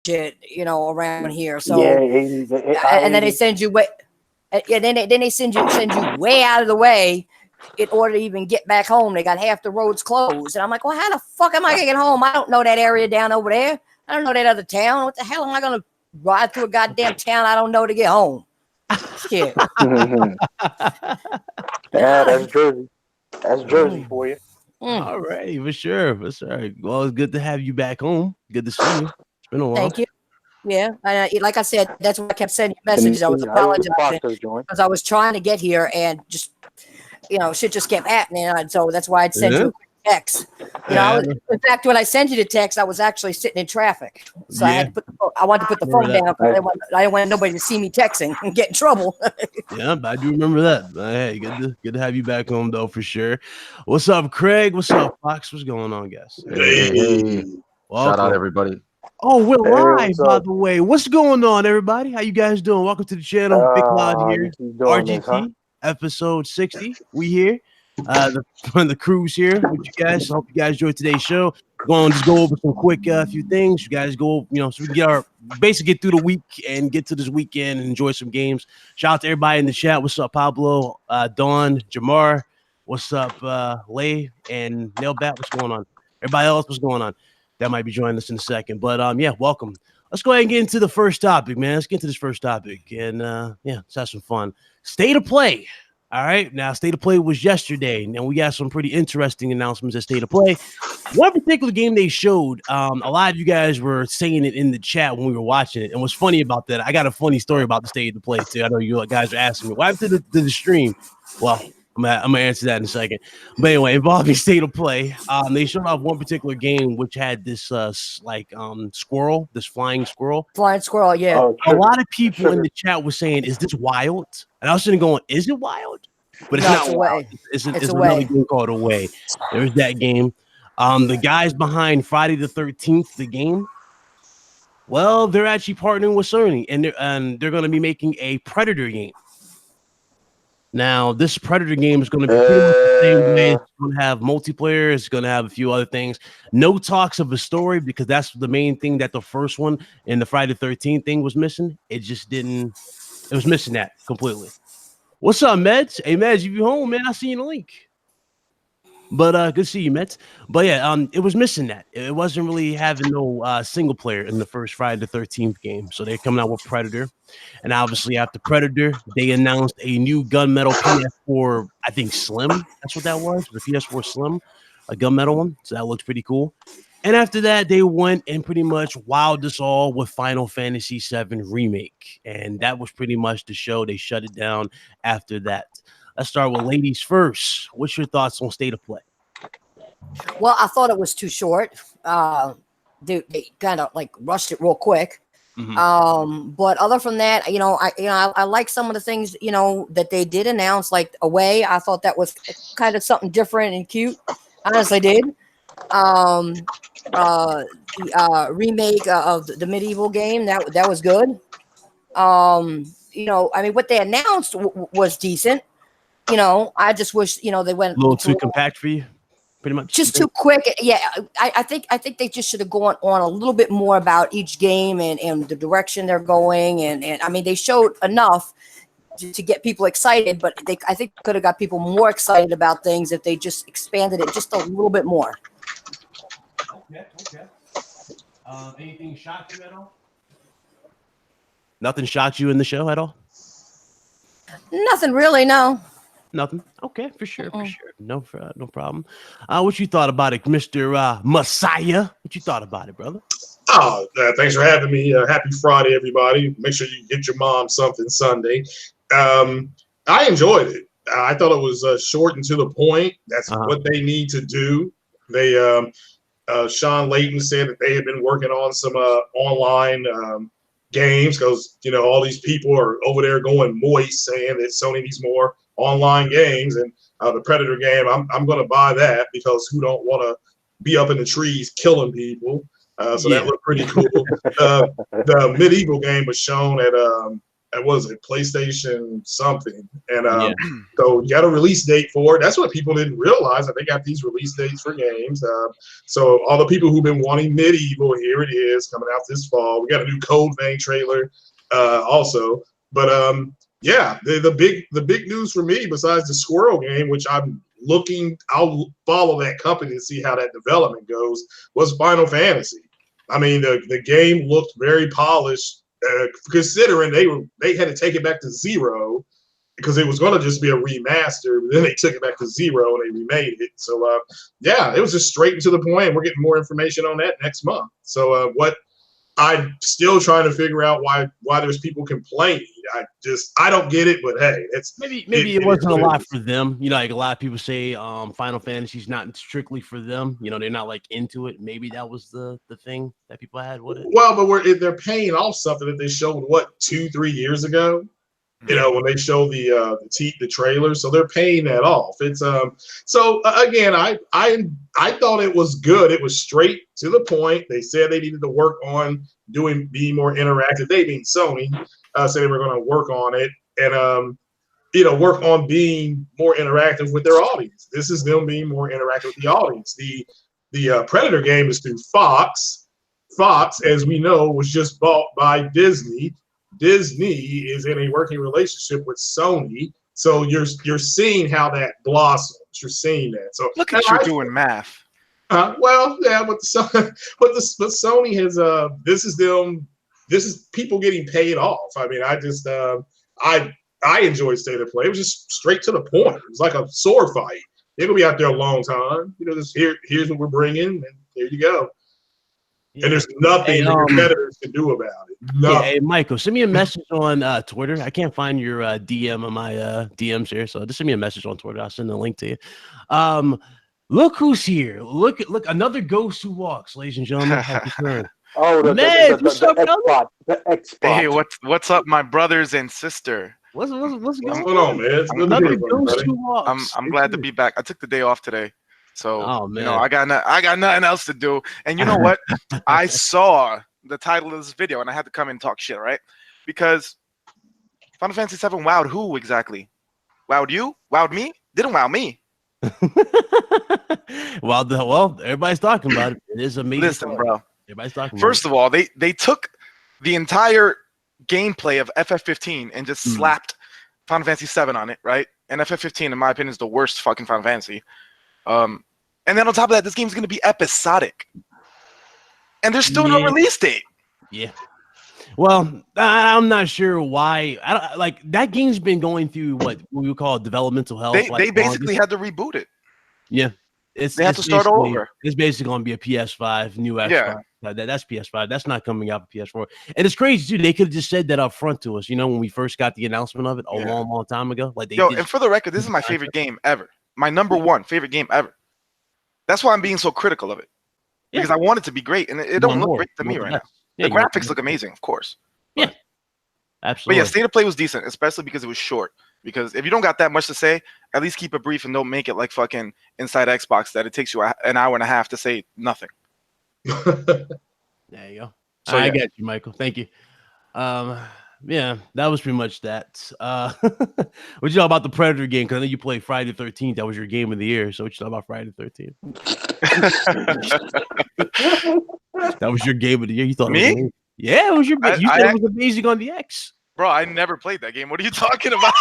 shit, around here. So Yeah, and then they send you way, and then they send you way out of the way in order to even get back home. They got half the roads closed, and I'm like, well, how the fuck am I gonna get home? I don't know that area down over there. I don't know that other town. What the hell am I gonna ride through a goddamn town I don't know to get home? Shit. Yeah, that's Jersey. That's Jersey for you. All right, for sure. Well, it's good to have you back home. Good to see you. It's been a while. Thank you. Yeah, like I said, that's why I kept sending you messages. I was apologizing because I was trying to get here and just, shit just kept happening. And so that's why I'd send you a quick text. In fact, when I sent you the text, I was actually sitting in traffic, so I wanted to put the phone down because I didn't want nobody to see me texting and get in trouble. Yeah, I do remember that. Hey, good to have you back home though, for sure. What's up, Craig? What's up, Fox? What's going on, guys? Hey. Shout out everybody. Oh, we're live, by the way. What's going on, everybody? How you guys doing? Welcome to the channel. Big Cloud here. RGT, episode 60. We here. The crew's here with you guys. Hope you guys enjoyed today's show. Going to just go over some quick few things. You guys go, so we can get through the week and get to this weekend and enjoy some games. Shout out to everybody in the chat. What's up, Pablo, Dawn, Jamar? What's up, Lay and Nailbat? What's going on? Everybody else, what's going on? That might be joining us in a second. But yeah, welcome. Let's go ahead and get into the first topic, man. Let's get into this first topic. And yeah, let's have some fun. State of play. All right. Now, State of Play was yesterday. And we got some pretty interesting announcements at State of Play. One particular game they showed, a lot of you guys were saying it in the chat when we were watching it. And what's funny about that, I got a funny story about the State of Play, too. I know you guys are asking me, what happened to the stream? Well, I'm gonna answer that in a second. But anyway, involving State of Play, they showed off one particular game which had this squirrel, this flying squirrel. Flying squirrel, yeah. A lot of people in the chat were saying, "Is this wild?" And I was sitting going, "Is it wild?" But it's not wild. It's another game called Away. There's that game. The guys behind Friday the 13th, the game. Well, they're actually partnering with Sony, and they're going to be making a Predator game. Now, this Predator game is going to be pretty much the same way. It's going to have multiplayer. It's going to have a few other things. No talks of a story, because that's the main thing that the first one and the Friday the 13th thing was missing. It just didn't. It was missing that completely. What's up, Meds? Hey, Meds, you home, man? I see you in the link. But good to see you, Mets. But yeah, it was missing that. It wasn't really having no single player in the first Friday the 13th game. So they're coming out with Predator. And obviously after Predator, they announced a new gunmetal PS4, I think Slim. That's what that was. The PS4 Slim, a gunmetal one. So that looks pretty cool. And after that, they went and pretty much wowed us all with Final Fantasy VII Remake. And that was pretty much the show. They shut it down after that. Let's start with ladies first. What's your thoughts on State of Play? Well, I thought it was too short. They kind of like rushed it real quick. Mm-hmm. But other from that, I like some of the things, that they did announce, like Away. I thought that was kind of something different and cute. Honestly, did. The remake of the medieval game, that was good. What they announced was decent. I just wish, they went a little too compact for you, pretty much. Just too quick. Yeah, I think they just should have gone on a little bit more about each game and the direction they're going. And I mean, they showed enough to get people excited, but I think could have got people more excited about things if they just expanded it just a little bit more. Okay. Anything shocked you at all? Nothing shocked you in the show at all? Nothing really, no. Nothing. Okay, for sure. No problem. What you thought about it, Mr. Messiah? What you thought about it, brother? Oh, thanks for having me. Happy Friday, everybody. Make sure you get your mom something Sunday. I enjoyed it. I thought it was short and to the point. That's what they need to do. They, Sean Layton said that they had been working on some online games because, all these people are over there going moist saying that Sony needs more online games, and the Predator game, I'm going to buy that because who don't want to be up in the trees killing people? So that looked pretty cool. The medieval game was shown at was it PlayStation something, and so you got a release date for it. That's what people didn't realize, that they got these release dates for games. So all the people who've been wanting Medieval, here it is coming out this fall. We got a new Code Vein trailer also, but yeah, the big news for me, besides the Squirrel game, which I'll follow that company to see how that development goes, was Final Fantasy. I mean, the game looked very polished, considering they had to take it back to 0 because it was going to just be a remaster. But then they took it back to 0 and they remade it. So yeah, it was just straight and to the point. We're getting more information on that next month. So what I'm still trying to figure out why there's people complaining. I don't get it, but hey, maybe it wasn't a lot for them. You know, like a lot of people say Final Fantasy's not strictly for them. You know, they're not like into it. Maybe that was the thing that people had with it. Well, but they're paying off something that they showed 2-3 years ago. You know, when they show the trailer, so they're paying that off. It's so again, I thought it was good. It was straight to the point. They said they needed to work on being more interactive. They being Sony said they were going to work on it and work on being more interactive with their audience. This is them being more interactive with the audience. The Predator game is through Fox. Fox, as we know, was just bought by Disney. Disney is in a working relationship with Sony, so you're seeing how that blossoms. You're seeing that. So look at you doing math. Well, yeah, but Sony has this is them. This is people getting paid off. I mean, I just I enjoyed State of Play. It was just straight to the point. It was like a sword fight. It'll be out there a long time. You know, here's what we're bringing, and there you go. Yeah. And there's nothing the competitors can do about it. Nothing. Yeah, hey, Michael, send me a message on Twitter. I can't find your DM on my DMs here, so just send me a message on Twitter. I'll send a link to you. Look who's here. Look, another ghost who walks, ladies and gentlemen. Happy turn. Oh, the X-Bot. Hey, what's up, my brothers and sister? What's going on, man? Another ghost who walks. I'm glad to be back. I took the day off today. So man. You know, I got nothing else to do. And you know what? I saw the title of this video and I had to come and talk shit, right? Because Final Fantasy VII wowed who exactly? Wowed you? Wowed me? Didn't wow me. Well, everybody's talking about it. It is amazing. Listen, bro. Everybody's talking First about of all, they took the entire gameplay of FF15 and just slapped Final Fantasy VII on it, right? And FF15, in my opinion, is the worst fucking Final Fantasy. And then on top of that, this game's going to be episodic. And there's still no release date. Yeah. Well, I'm not sure why. I don't like that game's been going through what we would call developmental hell. They basically had to reboot it. Yeah. They have to start all over. It's basically going to be a PS5, new Xbox. Yeah. That's PS5. That's not coming out for PS4. And it's crazy, too. They could have just said that up front to us, you know, when we first got the announcement of it a long time ago. Like and for the record, this is my favorite game ever. My number one favorite game ever. That's why I'm being so critical of it. Because I want it to be great, and it don't look great to me right now. The graphics look amazing, of course. Yeah, absolutely. But yeah, State of Play was decent, especially because it was short. Because if you don't got that much to say, at least keep it brief and don't make it like fucking Inside Xbox that it takes you an hour and a half to say nothing. There you go. So I get you, Michael. Thank you. Yeah, that was pretty much that. What you know about the Predator game? Because I know you played Friday the 13th. That was your game of the year. So what you know about Friday the 13th? That was your game of the year. You thought me? It was yeah, it was your. You said it was amazing on the X. Bro, I never played that game. What are you talking about?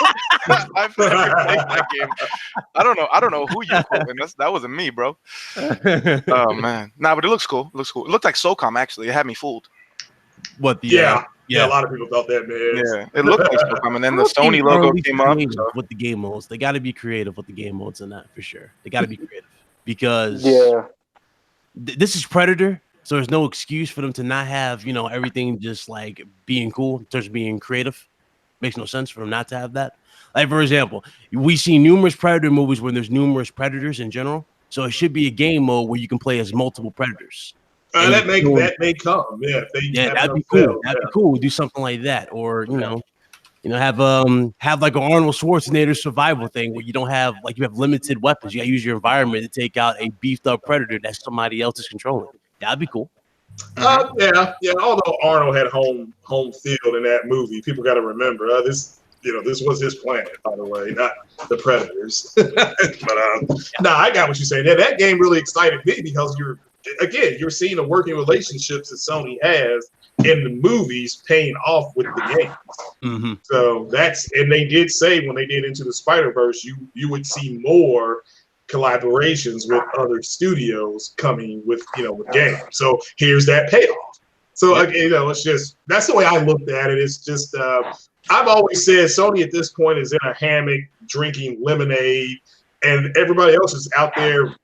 I've never played that game. I don't know who you quoting. That wasn't me, bro. Oh man, nah, but it looks cool. It looks cool. It looked like SOCOM actually. It had me fooled. What the? Yeah, a lot of people thought that, man. Yeah, it looked like SOCOM, and then the Sony logo came up. With the game modes, they got to be creative with the game modes in that for sure. They got to be creative because this is Predator. So there's no excuse for them to not have, you know, everything just like being cool in terms of being creative. Makes no sense for them not to have that. Like, for example, we see numerous Predator movies where there's numerous Predators in general. So it should be a game mode where you can play as multiple Predators. That may come. Yeah, that'd be cool. That'd be cool. Do something like that. Or, you know, have like an Arnold Schwarzenegger survival thing where you don't have, like, you have limited weapons. You got to use your environment to take out a beefed up Predator that somebody else is controlling. That'd be cool. Yeah. Although Arnold had home field in that movie, people got to remember this. This was his planet, by the way, not the Predators. But I got what you're saying. Yeah, that game really excited me because you're seeing the working relationships that Sony has in the movies paying off with the games. Mm-hmm. So and they did say when they did Into the Spider-Verse, you would see more collaborations with other studios coming with games. So here's that payoff. So it's just that's the way I looked at it. It's just I've always said Sony at this point is in a hammock drinking lemonade, and everybody else is out there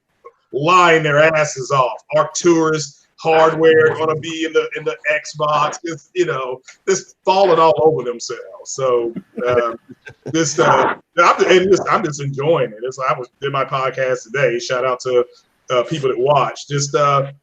lying their asses off. Arcturus hardware going to be in the Xbox, just falling all over themselves. So I'm just enjoying it. I did my podcast today. Shout out to people that watch. Just a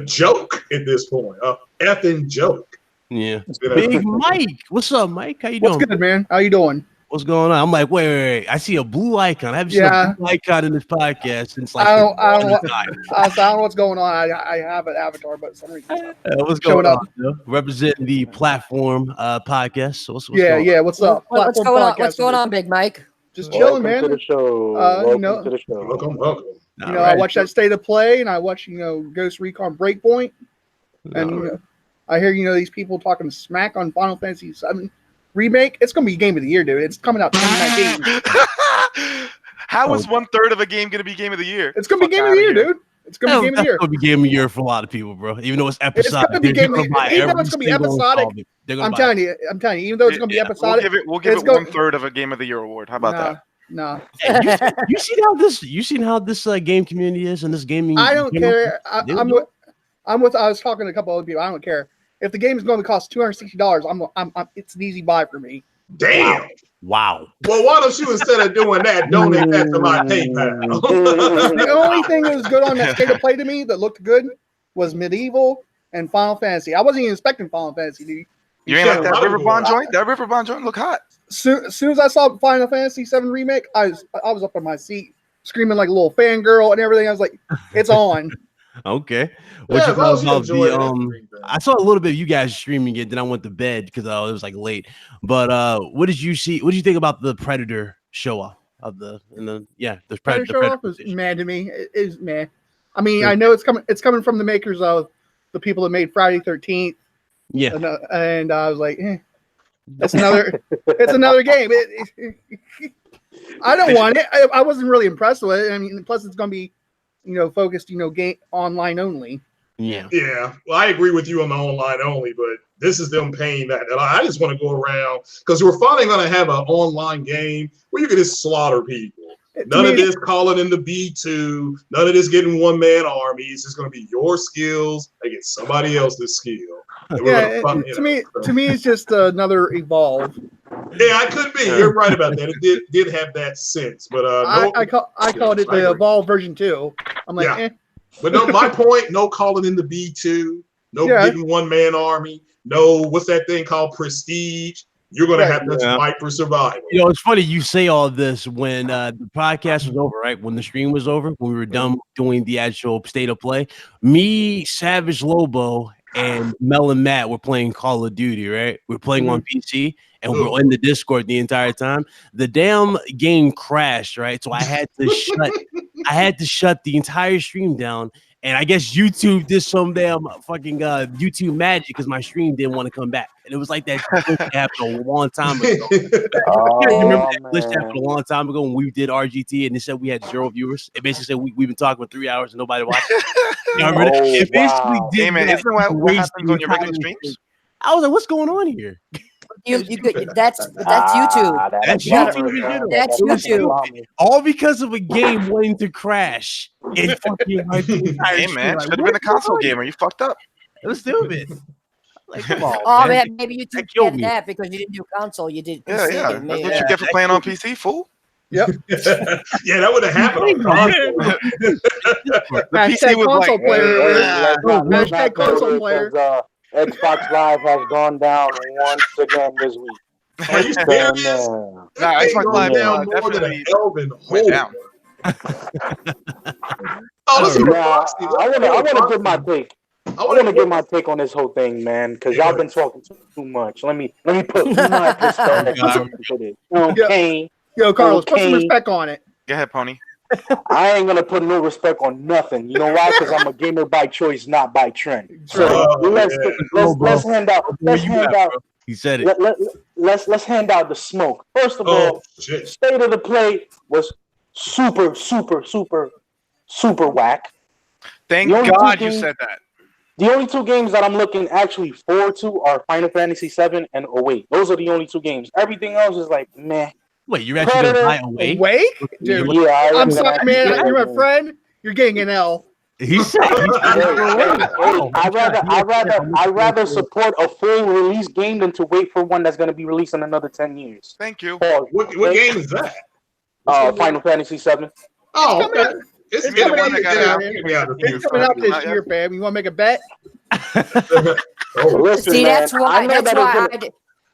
joke at this point, a effing joke. Yeah. Big Mike. What's up, Mike? How you doing? What's good, man? How you doing? What's going on? I'm like, wait. I see a blue icon. I haven't seen a blue icon in this podcast since like I don't know what's going on. I have an avatar, but for some reason what's going on? Representing the platform podcast. So what's going on? Yeah. What's up? What's going on, Big Mike? Just chilling, man. To the show. Welcome to the show. Welcome. I watched that State of Play, and I watched Ghost Recon Breakpoint, and I hear these people talking smack on Final Fantasy VII Remake. It's gonna be game of the year, dude. It's coming out 2019. How is 1/3 of a game gonna be game of the year? It's gonna be game of the year, dude. It's gonna be game of the year. It's gonna be game of the year for a lot of people, bro. Even though it's episodic. It's gonna be game of the year. Even though it's gonna be episodic. I'm telling you. Even though it's gonna be episodic, we'll give it 1/3 of a game of the year award. How about that? No. Hey, you seen how this game community is and this gaming? I don't care. I was talking to a couple other people. I don't care. If the game is going to cost $260, it's an easy buy for me. Damn. Wow. Well, why don't you, instead of doing that, donate that to my PayPal? The only thing that was good on that State of Play to me that looked good was Medieval and Final Fantasy. I wasn't even expecting Final Fantasy, dude. You ain't like that Riverbond joint? That Riverbond joint look hot. Soon as I saw Final Fantasy VII Remake, I was up on my seat screaming like a little fangirl and everything. I was like, it's on. Okay. What you thought about the I saw a little bit of you guys streaming it, then I went to bed because it was like late. But what did you see? What did you think about the Predator show off of the Predator show off was mad to me. It is mad. I mean, I know it's coming from the makers of the people that made Friday 13th. Yeah. And I was like, it's another game. I don't want it. I wasn't really impressed with it. I mean, plus it's going to be, focused, game online only. Yeah. Yeah. Well, I agree with you on the online only, but this is them paying that. And I just want to go around because we're finally going to have an online game where you can just slaughter people. None of this calling in the B2, none of this getting one-man armies. It's just going to be your skills against somebody else's skill. Yeah, to me, it's just another Evolve. Yeah, I could be. You're right about that. It did have that sense, but I called it the Evolve version 2. I'm like, But no, my point, no calling in the B2, no getting one-man army, no, what's that thing called, Prestige. You're going to have to fight for survival. It's funny you say all this when the podcast was over, right? When the stream was over, when we were done doing the actual State of Play, me, Savage Lobo, and Mel and Matt were playing Call of Duty, right? We're playing on PC, and we're in the Discord the entire time. The damn game crashed, right? So I had to shut the entire stream down. And I guess YouTube did some damn fucking YouTube magic because my stream didn't want to come back. And it was like that happened a long time ago. Remember that glitch happened a long time ago when we did RGT and they said we had 0 viewers. It basically said we've been talking for 3 hours and nobody watched it. It basically did. Hey man, isn't that what happens on your regular streams? I was like, what's going on here? That's YouTube. That's YouTube. That's YouTube. All because of a game wanting to crash. Hey man, should have been a console gamer. You fucked up. It was stupid. Like, come on, oh man, maybe you took that because you didn't do console. You did PC. Yeah. That's what you get for playing on PC, fool. Yep. Yeah, that would have happened. The PC was console like, player. Console player. Xbox Live has gone down once again this week. Are you serious? Nah, Xbox Live definitely went down. I want to give my take. I want to get my take on this whole thing, man, because y'all been talking too much. Let me put my perspective into this. Okay. Yo, Carlos, put some respect on it. Go ahead, Pony. I ain't gonna put no respect on nothing. You know why? Because I'm a gamer by choice, not by trend. So let's hand out. He said it. Let's hand out the smoke. First of all, State of the Play was super whack. Thank God you said that. The only two games that I'm looking actually forward to are Final Fantasy VII and Awake. Those are the only two games. Everything else is like meh. Wait, you're actually gonna buy Awake? Awake? Dude, yeah, I'm sorry, man. You're my friend. You're getting an L. I'd rather support a full release game than to wait for one that's going to be released in another 10 years. Thank you. What game is that? Final Fantasy VII. Oh, okay. It's coming out this year, fam. You want to make a bet? Listen, see, man,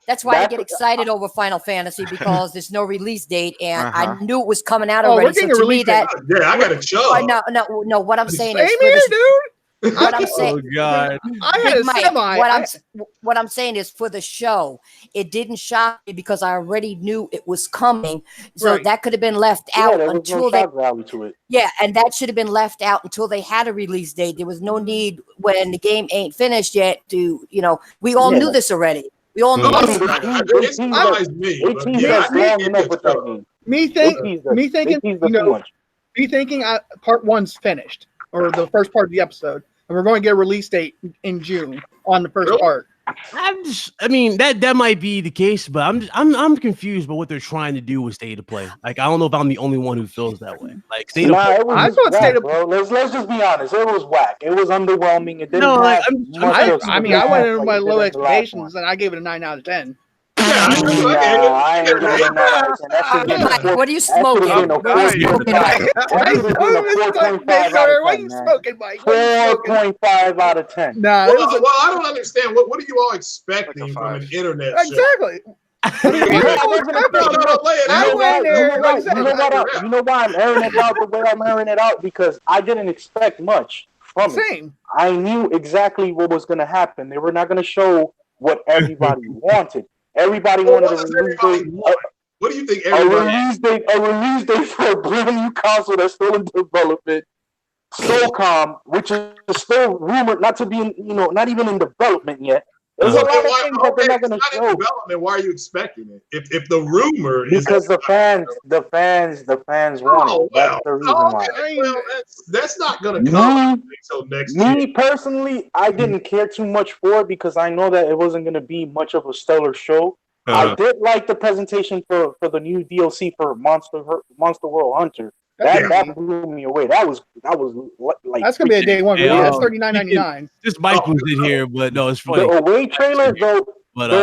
that's why I get excited over Final Fantasy, because there's no release date, and I knew it was coming out already. So to me, that I got a show. No. What I'm saying is, dude. What I'm saying, oh God, what I'm saying is, for the show, it didn't shock me because I already knew it was coming. So that could have been left out until and that should have been left out until they had a release date. There was no need when the game ain't finished yet to, we all knew this already. We all knew this. Me thinking part one's finished, or the first part of the episode, and we're going to get a release date in June on the first part. I mean, that might be the case, but I'm confused by what they're trying to do with State of Play. Like, I don't know if I'm the only one who feels that way. Like, State of Play, I thought State of Play. Let's just be honest. It was whack. It was underwhelming. It didn't. I went in with my low expectations, and I gave it a 9 out of 10. What are you smoking? What are you smoking, Mike? 4.5 out of 10. Nah, well, I don't understand. What are you all expecting from an internet show? Exactly. You know why I'm airing it out the way I'm airing it out? Because I didn't expect much from it. I knew exactly what was going to happen. They were not going to show what everybody wanted. Everybody wanted a release date. What do you think? A release date for a brand new console that's still in development. SOCOM, which is still rumored not to be, not even in development yet. There's a lot of things that they're not going to show. In development, why are you expecting it? If the rumor is because the fans want it. That's the reason why. Well, that's not going to come until next year. Me personally, I didn't care too much for it because I know that it wasn't going to be much of a stellar show. I did like the presentation for the new DLC for Monster World Hunter. That blew me away. That was like that's gonna be a day one. That's $39.99. This Mike was in here, but no, it's funny. The away trailer the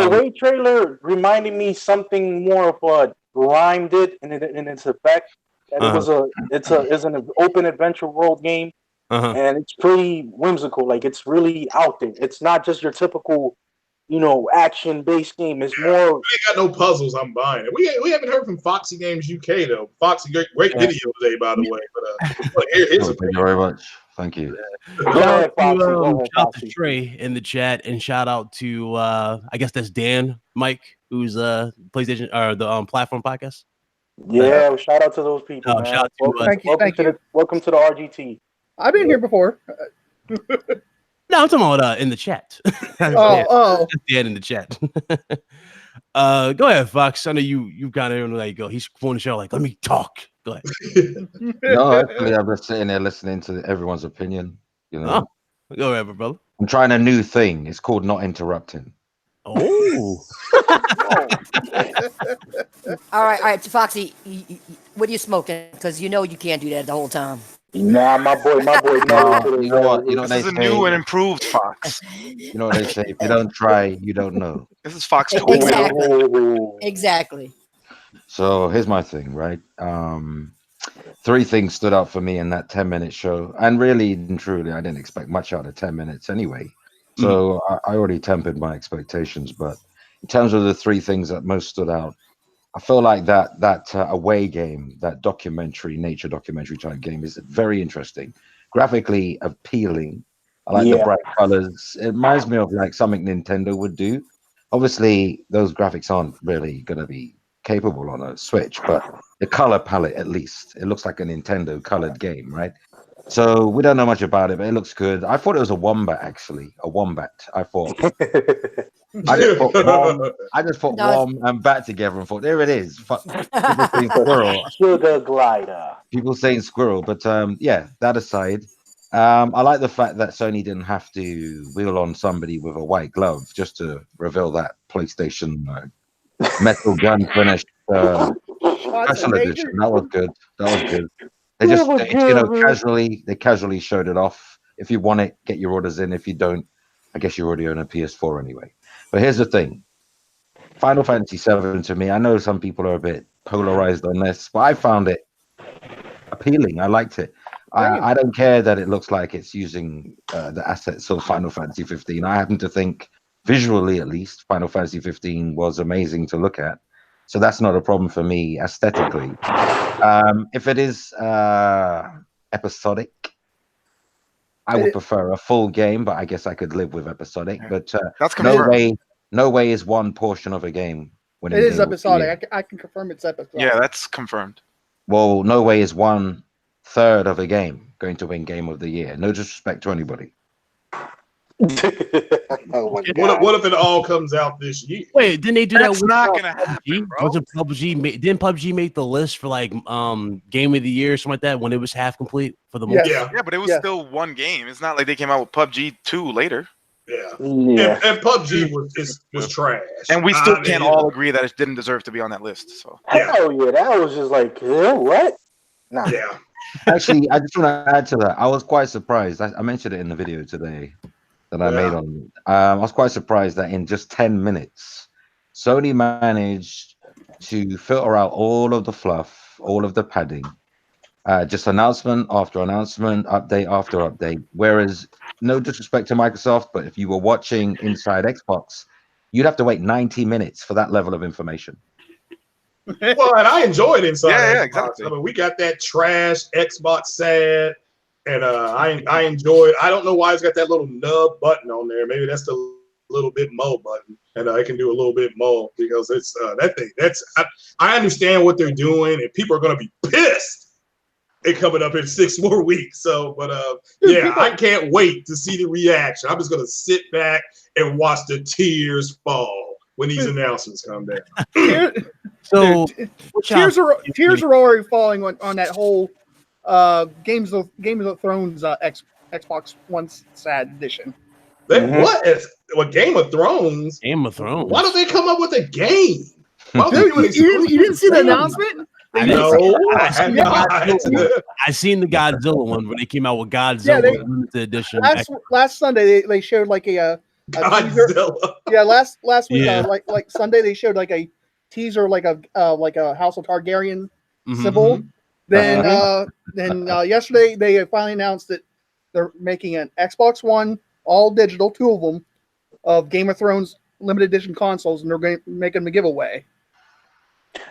away trailer reminded me something more of what Grime did in its effect. That it's an open adventure world game, and it's pretty whimsical. Like, it's really out there. It's not just your typical, action-based game. It's more. We ain't got no puzzles. I'm buying it. We haven't heard from Foxy Games UK though. Foxy, great video today, by the way. But here's thank you very much. Thank you. Shout out to Trey in the chat, and shout out to I guess that's Dan Mike, who's PlayStation or the Platform Podcast. Yeah, shout out to those people. Shout out to thank you. Welcome to the RGT. I've been here before. No, I'm talking about in the chat. That's the end in the chat. Go ahead, Fox. I know you kind of like go. He's on the show like, let me talk. Go ahead. No, actually, I'm just sitting there listening to everyone's opinion. Go ahead, brother. I'm trying a new thing. It's called not interrupting. Oh. All right, Foxy. What are you smoking? Because you can't do that the whole time. Nah, my boy. No, you know what? This is a new and improved Fox. You know what they say? If you don't try, you don't know. This is Fox 2. Exactly. So here's my thing, right? 3 things stood out for me in that 10-minute show, and really and truly, I didn't expect much out of 10 minutes anyway. So I already tempered my expectations. But in terms of the 3 things that most stood out, I feel like that away game, that nature documentary type game, is very interesting, graphically appealing. I like the bright colors. It reminds me of like something Nintendo would do. Obviously, those graphics aren't really going to be capable on a Switch, but the color palette, at least, it looks like a Nintendo colored game, right? So we don't know much about it, but it looks good. I thought it was a wombat, actually. A wombat. I thought. I just put wom and bat together and thought, there it is. People saying squirrel. Sugar glider. People saying squirrel, but yeah, that aside, I like the fact that Sony didn't have to wheel on somebody with a white glove just to reveal that PlayStation metal gun finish special edition. That was good. They just casually showed it off. If you want it, get your orders in. If you don't, I guess you already own a PS4 anyway. But here's the thing. Final Fantasy VII to me, I know some people are a bit polarized on this, but I found it appealing. I liked it. I don't care that it looks like it's using the assets of Final Fantasy 15. I happen to think, visually at least, Final Fantasy 15 was amazing to look at. So that's not a problem for me aesthetically. If it is episodic, I would prefer a full game, but I guess I could live with episodic. But that's no way is one portion of a game. It is episodic. I can confirm it's episodic. Yeah, that's confirmed. Well, no way is 1/3 of a game going to win Game of the Year. No disrespect to anybody. What if it all comes out this year? Wait, didn't they do that? That's not gonna happen, bro. Wasn't PUBG? Didn't PUBG make the list for like Game of the Year or something like that when it was half complete for the most? Yeah, but it was still one game. It's not like they came out with PUBG 2 later. Yeah. And PUBG was trash. And we still can't all agree that it didn't deserve to be on that list. So hell yeah, that was just like what? Nah. Yeah. Actually, I just want to add to that. I was quite surprised. I mentioned it in the video today that I made on. I was quite surprised that in just 10 minutes, Sony managed to filter out all of the fluff, all of the padding, just announcement after announcement, update after update. Whereas, no disrespect to Microsoft, but if you were watching Inside Xbox, you'd have to wait 90 minutes for that level of information. Well, and I enjoyed Inside Xbox. Yeah, exactly. I mean, we got that trash Xbox sad. And I enjoyed. I don't know why it's got that little nub button on there. Maybe that's the little bit more button, and I can do a little bit more because it's that thing. I understand what they're doing, and people are going to be pissed. It coming up in 6 more weeks. So, but yeah, I can't wait to see the reaction. I'm just going to sit back and watch the tears fall when these announcements come down. So tears are already falling on that whole. Games of Thrones Xbox One sad edition. What Game of Thrones? Game of Thrones. Why don't they come up with a game? Dude, you didn't see the announcement? I seen the Godzilla one when they came out with Godzilla limited edition. Last Sunday they showed like a Godzilla. Yeah, last week like Sunday they showed like a teaser like a House of Targaryen symbol. Then yesterday they finally announced that they're making an Xbox One all digital, 2 of them, of Game of Thrones limited edition consoles, and they're going to make them a giveaway.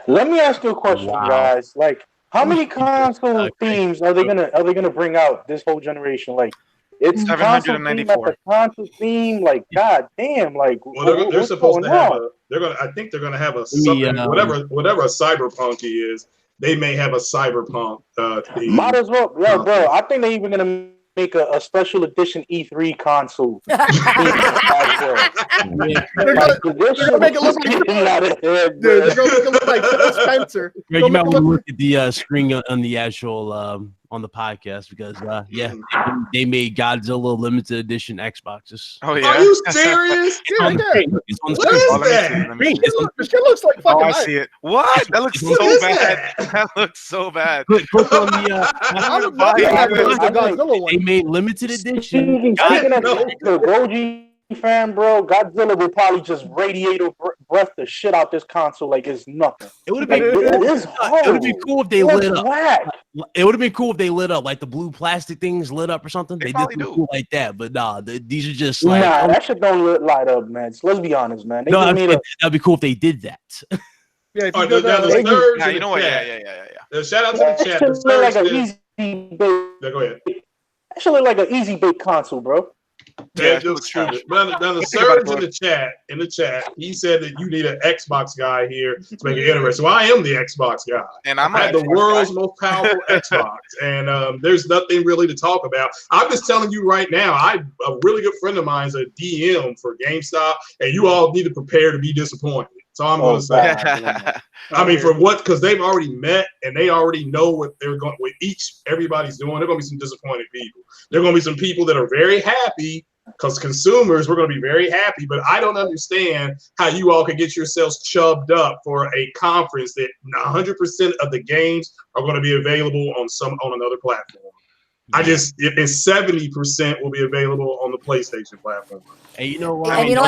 Let me ask you a question, guys. Like, how many console themes are they gonna bring out this whole generation? Like, it's 794. Console theme, like, god damn, like. Well, they're supposed to have I think they're gonna have a something, whatever a cyberpunk is. They may have a cyberpunk theme. Might as well, yeah, bro. I think they're even gonna make a special edition E3 console. They're gonna make it look like Phil Spencer. You might want to look at the screen on the actual on the podcast because they made Godzilla limited edition Xboxes. Oh yeah, are you serious? What is that? It looks like fucking. Oh, I see it. What? That looks so bad. That looks so bad. Click on the. They made limited edition. Speaking of the Goji fan, bro, Godzilla will probably just radiator breath the shit out this console like it's nothing. It would have been cool if they lit up. It would have been cool if they lit up, like the blue plastic things lit up or something. They did cool like that, but nah, these are just like that shit don't light up, man. Let's be honest, man. That'd be cool if they did that. Yeah, you know what? Yeah. Shout out to the chat. That should look like an easy bake. Go ahead. That should look like an easy bake console, bro. That's just stupid. Now the Surge in the chat, he said that you need an Xbox guy here to make it interesting. Well, I am the Xbox guy, and I have the world's most powerful Xbox, and there's nothing really to talk about. I'm just telling you right now, a really good friend of mine is a DM for GameStop, and you all need to prepare to be disappointed. So I'm going to say, I mean, for what? Because they've already met and they already know what they're going. With everybody's doing. There are going to be some disappointed people. There are going to be some people that are very happy. Because consumers, we're going to be very happy, but I don't understand how you all can get yourselves chubbed up for a conference that 100% of the games are going to be available on another platform. I just, if 70% will be available on the PlayStation platform. And you know what? And you know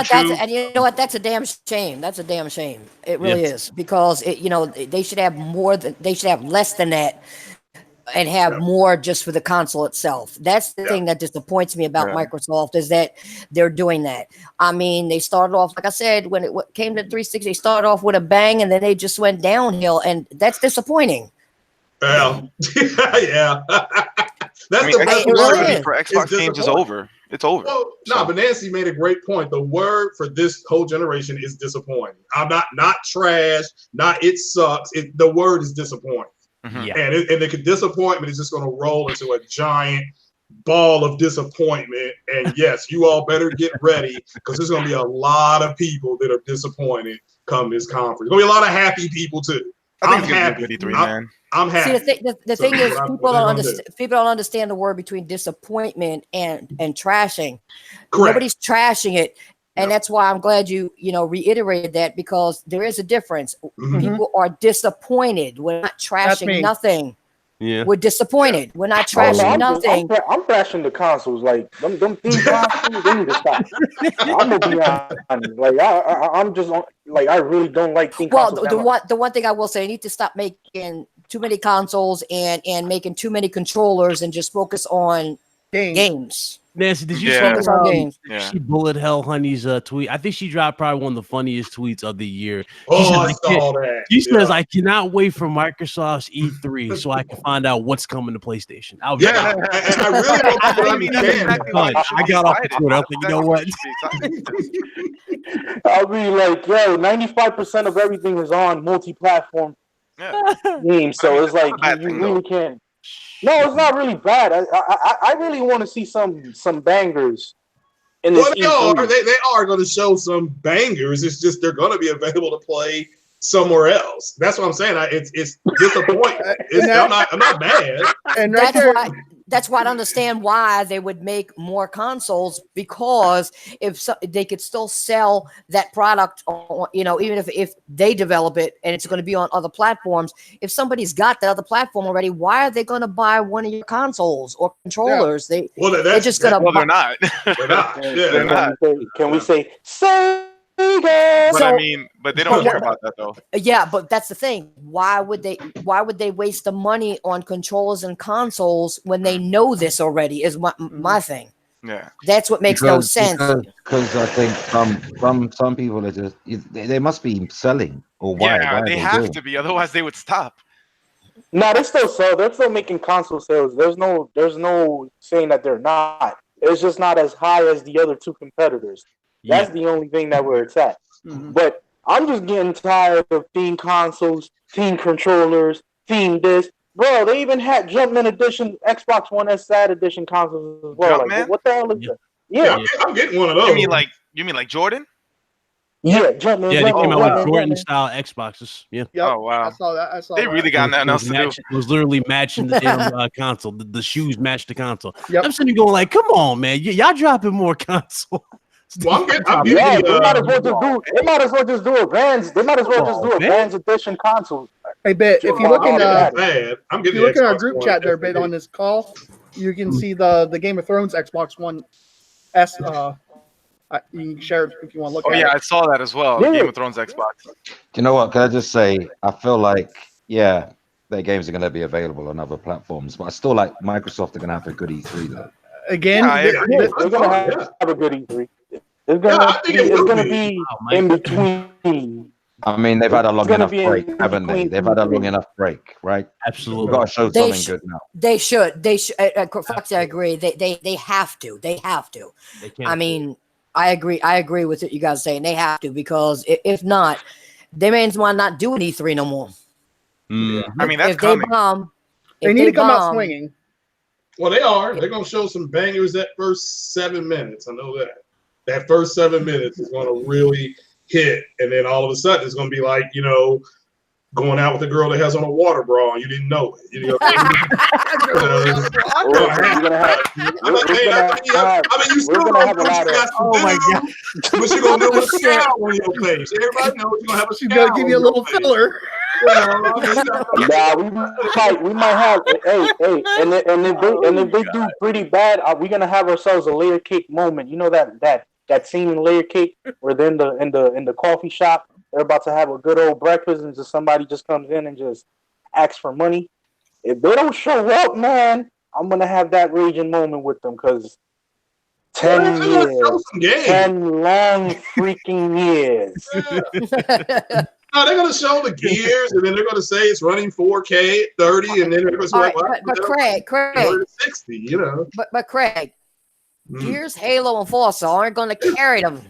what? That's a damn shame. That's a damn shame. It really is, because they should have less than that. And have more just for the console itself. That's the thing that disappoints me about Microsoft, is that they're doing that. I mean, they started off, like I said, when it came to 360, they started off with a bang, and then they just went downhill, and that's disappointing. Well, yeah. That's the best word for Xbox games is over. It's over. Well, no, but Nancy made a great point. The word for this whole generation is disappointing. I'm not trash, not it sucks. The word is disappointing. Mm-hmm. Yeah. And the disappointment is just going to roll into a giant ball of disappointment. And yes, you all better get ready, because there's going to be a lot of people that are disappointed come this conference. There's going to be a lot of happy people too. I'm happy. I'm happy. See, the thing is, people don't understand the word between disappointment and trashing. Correct. Nobody's trashing it. And that's why I'm glad you reiterated that, because there is a difference. Mm-hmm. People are disappointed. We're not trashing nothing. Yeah, we're disappointed. We're not trashing nothing. I'm trashing the consoles. Like them theme consoles, they need to stop. I'm gonna be honest. Like I'm just like, I really don't like theme consoles. Well, the one thing I will say, I need to stop making too many consoles and making too many controllers, and just focus on games. Nancy, did you focus on games? She bullet hell Honey's tweet? I think she dropped probably one of the funniest tweets of the year. She says, I cannot wait for Microsoft's E3 so I can find out what's coming to PlayStation. And I really don't understand. I got off the Twitter. I was like, you know what? I'll be like, 95% of everything is on multi-platform games, so it's like you really can't. No, it's not really bad. I really want to see some bangers in this. Well, they are going to show some bangers. It's just they're going to be available to play somewhere else. That's what I'm saying. It's disappointing. I'm not mad. And that's why I don't understand why they would make more consoles, because if they could still sell that product, even if they develop it and it's going to be on other platforms. If somebody's got the other platform already, why are they going to buy one of your consoles or controllers? They're just going to. Well, they're not. They're not. They're not. Can we say? But they don't care about that though. Yeah, but that's the thing. Why would they waste the money on controllers and consoles when they know this already? Is my thing. Yeah, that's what makes no sense. Because I think some people are just they must be selling, or why? Yeah, they have to be, otherwise they would stop. No, they still sell. They're still making console sales. There's no saying that they're not. It's just not as high as the other two competitors. That's the only thing that we're at. Mm-hmm. But I'm just getting tired of theme consoles, theme controllers, theme this. Bro, they even had Jumpman Edition, Xbox One S Sad Edition consoles as well. Like, what the hell is that? Yeah, I'm getting one of those. You mean like Jordan? Yeah, Jumpman. Yeah, they came out with Jordan style Xboxes. Yeah. Yep. Oh wow. I saw that. They really got nothing else to do. It was literally matching the damn console. The shoes matched the console. Yep. I'm sitting here going like, come on, man, y'all dropping more consoles. Well, they might as well just do a Vans. They might as well just do a Vans Edition console. Hey, Bet, if you look in our group chat there, Bet, on this call, you can see the Game of Thrones Xbox One S. You can share it if you want to look at it. Yeah, I saw that as well. Game of Thrones Xbox. Do you know what? Can I just say, I feel like, their games are going to be available on other platforms, but I still like Microsoft are going to have a good E3 though. Again, they're going to have a good E3. It's gonna be in between. I mean, they've had a long enough break, haven't they? They've had a long enough break, right? Absolutely. We've got to show something good now. They should. Fox, I agree. They have to. They have to. I mean, I agree. I agree with what you guys saying. They have to, because if not, they may as well not do an E3 no more. I mean, that's if coming. They need to come out swinging. Well, they are. They're going to show some bangers that first 7 minutes. I know that. That first 7 minutes is going to really hit. And then all of a sudden, it's going to be like, you know, going out with a girl that has on a water bra and you didn't know it. You know, you still don't know what you got to do, but you're going to do a scowl on your face. Everybody knows you're going to have a scowl. She's going to give you a little filler. Nah, we might have. Hey, and if they do pretty bad, we're gonna have ourselves a layer cake moment. You know that scene in Layer Cake where they're in the coffee shop, they're about to have a good old breakfast, and just somebody just comes in and just asks for money. If they don't show up, man, I'm gonna have that raging moment with them, because 10 years, 10 long freaking years. No, they're going to show the gears, and then they're going to say it's running 4K at 30, and then they're going to say, right, but Craig, 60, you know. But Craig, Gears, Halo, and Forza aren't going to carry them.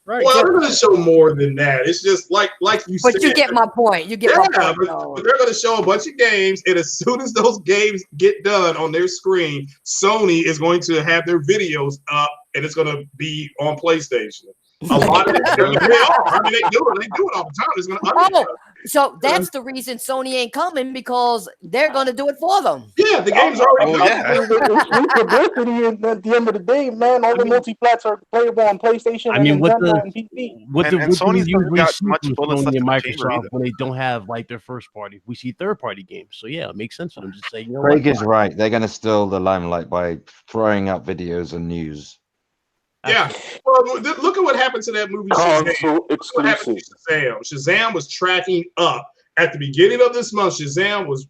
Right. Well, they're going to show more than that. It's just like you said. But you get my point. You get my point. But they're going to show a bunch of games, and as soon as those games get done on their screen, Sony is going to have their videos up, and it's going to be on PlayStation. A lot of it, I mean, they do it all the time. It's gonna so that's the reason Sony ain't coming, because they're going to do it for them. Yeah, the game's already publicity, and at the end of the day, man, all the multiplats are playable on PlayStation and Nintendo and PC. And Sony's got much Sony and Microsoft when they don't have like their first party. We see third party games, so yeah, it makes sense for them to say, you know, Craig is right. They're going to steal the limelight by throwing up videos and news. Yeah, well, look at what happened to that movie. Shazam. What happened to Shazam? Shazam was tracking up at the beginning of this month. Shazam was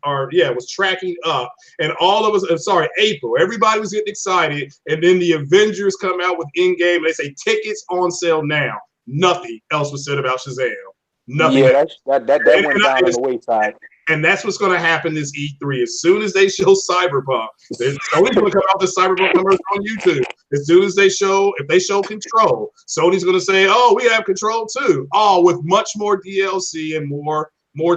tracking up, and all of us. I'm sorry, April. Everybody was getting excited, and then the Avengers come out with Endgame, and they say tickets on sale now. Nothing else was said about Shazam. Nothing. Yeah, that went down on the wayside. And that's what's going to happen this E3. As soon as they show Cyberpunk, Sony's going to come out the Cyberpunk numbers on YouTube. As soon as if they show Control, Sony's going to say, "Oh, we have Control too." Oh, with much more DLC and more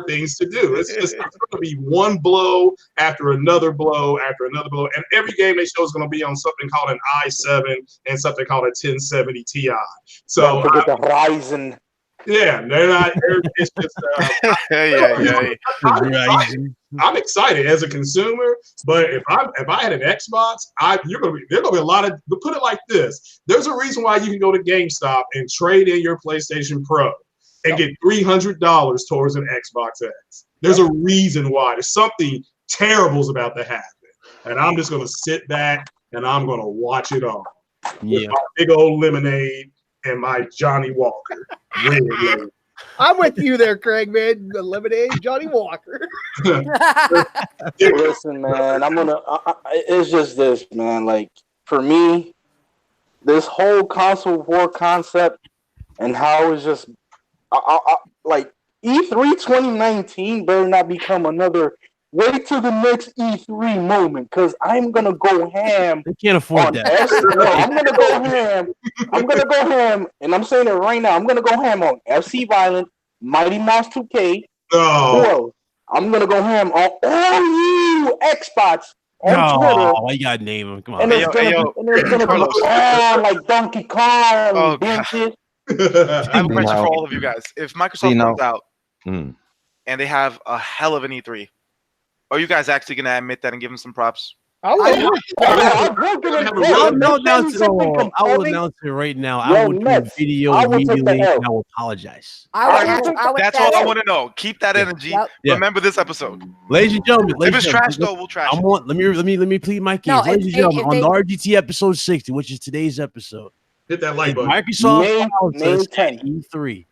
things to do. It's going to be one blow after another blow after another blow, and every game they show is going to be on something called an i7 and something called a 1070 Ti. So don't forget the Ryzen. Yeah, they're not. It's just. I'm excited as a consumer, but if I had an Xbox, there's gonna be a lot of. Put it like this: there's a reason why you can go to GameStop and trade in your PlayStation Pro and get $300 towards an Xbox X. There's a reason why. There's something terrible's about to happen, and I'm just gonna sit back and I'm gonna watch it all. With my big old lemonade and my Johnny Walker. I'm with you there, Craig, man. The lemonade, Johnny Walker. Listen, man, it's just this, man. Like, for me, this whole console war concept and how it's just, like, E3 2019 better not become another wait till the next E3 moment, because I'm gonna go ham. They can't afford that. I'm gonna go ham. And I'm saying it right now. I'm gonna go ham on FC Violent, Mighty Mouse 2K. Oh, I'm gonna go ham on all you Xbox on Twitter. Oh, you gotta name them. Come on. And it's gonna be like Donkey Kong and benches. I have a question for all of you guys. If Microsoft comes out and they have a hell of an E3, are you guys actually going to admit that and give them some props? I will announce it right now. I will do a video immediately, and I will apologize. That's all I want to know. Keep that energy. Remember this episode, ladies and gentlemen. If it's trash, though, we'll trash it. Let me plead my case, ladies and gentlemen. On the RGT episode 60, which is today's episode, hit that like button. Microsoft E3.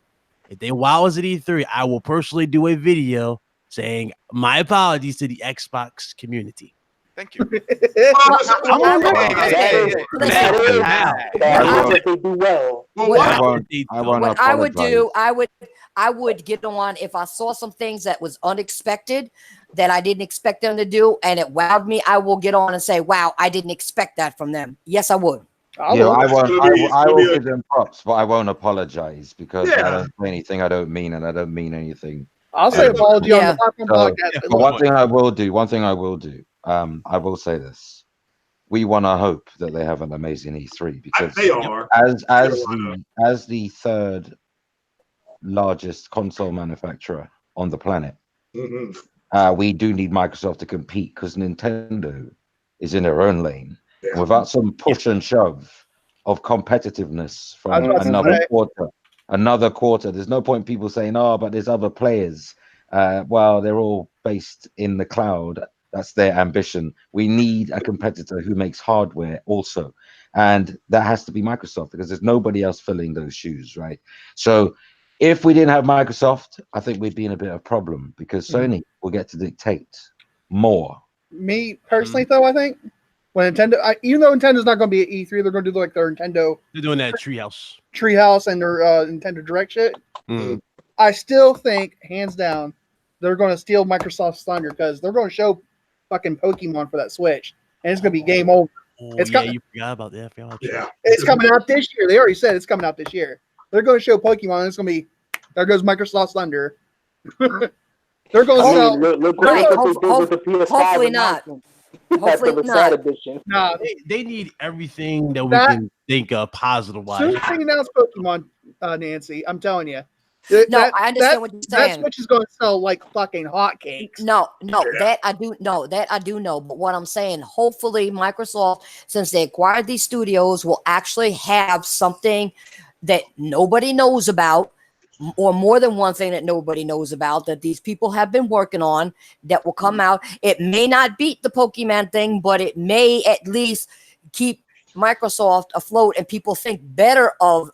If they wow us at E3, I will personally do a video saying my apologies to the Xbox community. Thank you. What I would I would get on if I saw some things that was unexpected that I didn't expect them to do, and it wowed me. I will get on and say, "Wow, I didn't expect that from them." Yes, I would. I will give them props, but I won't apologize because I don't say anything I don't mean, and I don't mean anything. I'll say apology on the podcast. But one thing I will do, I will say this. We want to hope that they have an amazing E3 because they are as the third largest console manufacturer on the planet. We do need Microsoft to compete because Nintendo is in their own lane. Yeah. Without some push and shove of competitiveness from another quarter, there's no point people saying, "Oh, but there's other players." Well, they're all based in the cloud. That's their ambition. We need a competitor who makes hardware also. And that has to be Microsoft because there's nobody else filling those shoes, right? So if we didn't have Microsoft, I think we'd be in a bit of a problem because Sony will get to dictate more. Me personally, though, I think when Nintendo, even though Nintendo's not going to be at E3, they're going to do like their Nintendo. They're doing that Treehouse and their Nintendo Direct shit. I still think, hands down, they're going to steal Microsoft's thunder because they're going to show fucking Pokemon for that Switch, and it's going to be game over. Oh, you forgot about that. Yeah, it's coming out this year. They already said it's coming out this year. They're going to show Pokemon, and it's going to be there goes Microsoft's thunder. They're going to sell. Look what they did with the PS5. Hopefully not. Hopefully not. Nah, they need everything that we can think of positive-wise. Soon as they announce Pokemon, Nancy, I'm telling you. I understand what you're saying. That Switch is going to sell like fucking hotcakes. No, that I do know. But what I'm saying, hopefully Microsoft, since they acquired these studios, will actually have something that nobody knows about, or more than one thing that nobody knows about that these people have been working on that will come out. It may not beat the Pokemon thing, but it may at least keep Microsoft afloat and people think better of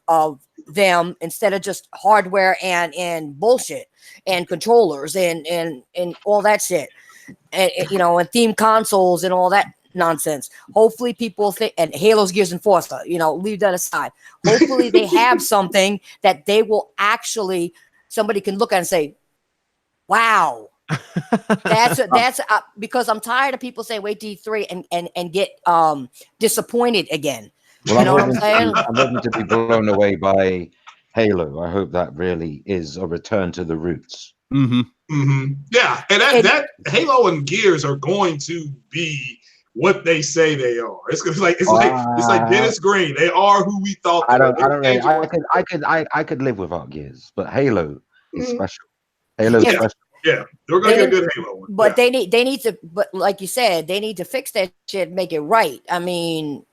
them instead of just hardware and bullshit and controllers and all that shit and and theme consoles and all that nonsense. Hopefully people think, and Halo's, Gears, and Forza, leave that aside. Hopefully they have something that they will actually, somebody can look at and say, wow. that's because I'm tired of people saying wait till E3 and get disappointed again. Well, you know what I'm saying? I'm hoping to be blown away by Halo. I hope that really is a return to the roots. Yeah, and that Halo and Gears are going to be what they say they are. It's like Dennis Green. They are who we thought. I could live without Gears, but Halo is special. Halo's special. Yeah, they're going to get a good Halo one. But they need to. But like you said, they need to fix that shit, and make it right. I mean,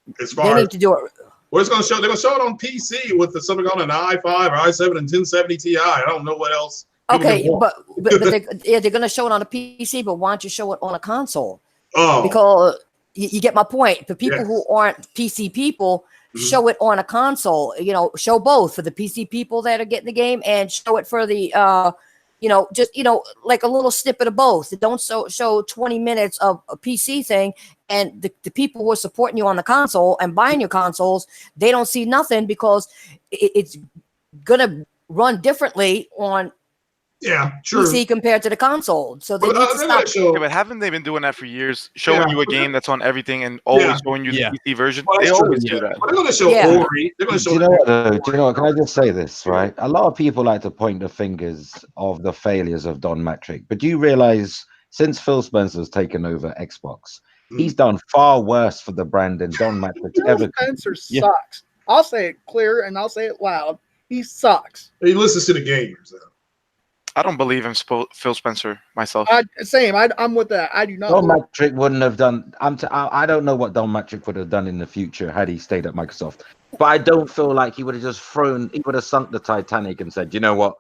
they need to do it. Well, it's going to show. They're going to show it on PC with something on an i5 or i7 and 1070 Ti. I don't know what else. Okay, but they're going to show it on a PC. But why don't you show it on a console? Oh, because you get my point. For people who aren't PC people, show it on a console. Show both for the PC people that are getting the game, and show it for the like a little snippet of both. Don't show 20 minutes of a PC thing, and the people who are supporting you on the console and buying your consoles, they don't see nothing because it's gonna run differently on PC compared to the console. So they need to stop. But haven't they been doing that for years? Showing you a game that's on everything and always showing you the PC version. They always do that. They're going to show Ori. They're going to show. Do you know what? Can I just say this, right? A lot of people like to point the fingers of the failures of Don Matrick, but do you realize since Phil Spencer's taken over Xbox, he's done far worse for the brand than Don Matrick ever. Spencer sucks. I'll say it clear and I'll say it loud. He sucks. He listens to the gamers, though. I don't believe in Phil Spencer myself. I'm with that. I do not. Don Matrick wouldn't have done. I don't know what Don Matrick would have done in the future had he stayed at Microsoft. But I don't feel like he would have just he would have sunk the Titanic and said, you know what,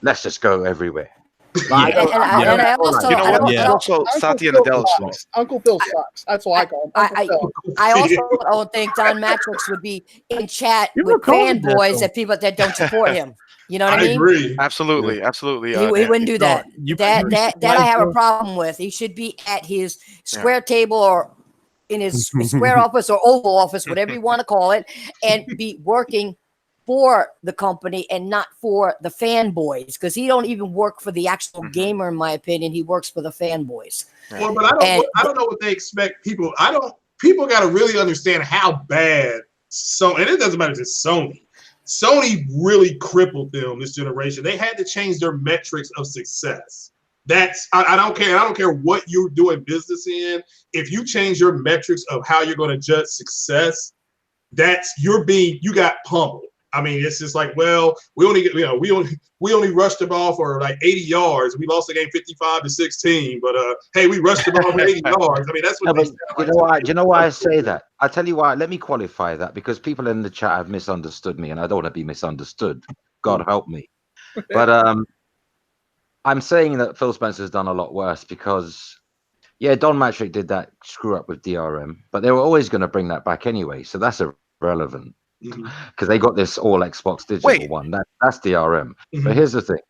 let's just go everywhere. Also, Satya Nadella sucks. Uncle Phil sucks. That's what I call him. I also don't think Don Matrix would be in chat with fanboys and people that don't support him. You know what I mean? Agree. Absolutely. He wouldn't do that. That I have a problem with. He should be at his square table or in his square office or oval office, whatever you want to call it, and be working for the company and not for the fanboys, because he don't even work for the actual gamer, in my opinion. He works for the fanboys. Well, but I don't know what they expect people. People got to really understand how bad and it doesn't matter if it's Sony. Sony really crippled them this generation. They had to change their metrics of success. I don't care. I don't care what you're doing business in. If you change your metrics of how you're going to judge success, you got pummeled. I mean, it's just like, well, we only rushed the ball for like 80 yards. We lost the game 55-16, but hey, we rushed the ball for 80 yards. I mean, that's what you know why I say that? I'll tell you why. Let me qualify that, because people in the chat have misunderstood me, and I don't want to be misunderstood. God help me. But I'm saying that Phil Spencer's done a lot worse because, yeah, Don Matrick did that screw up with DRM, but they were always going to bring that back anyway, so that's irrelevant. Because they got this all Xbox digital one. That's DRM. But here's the thing.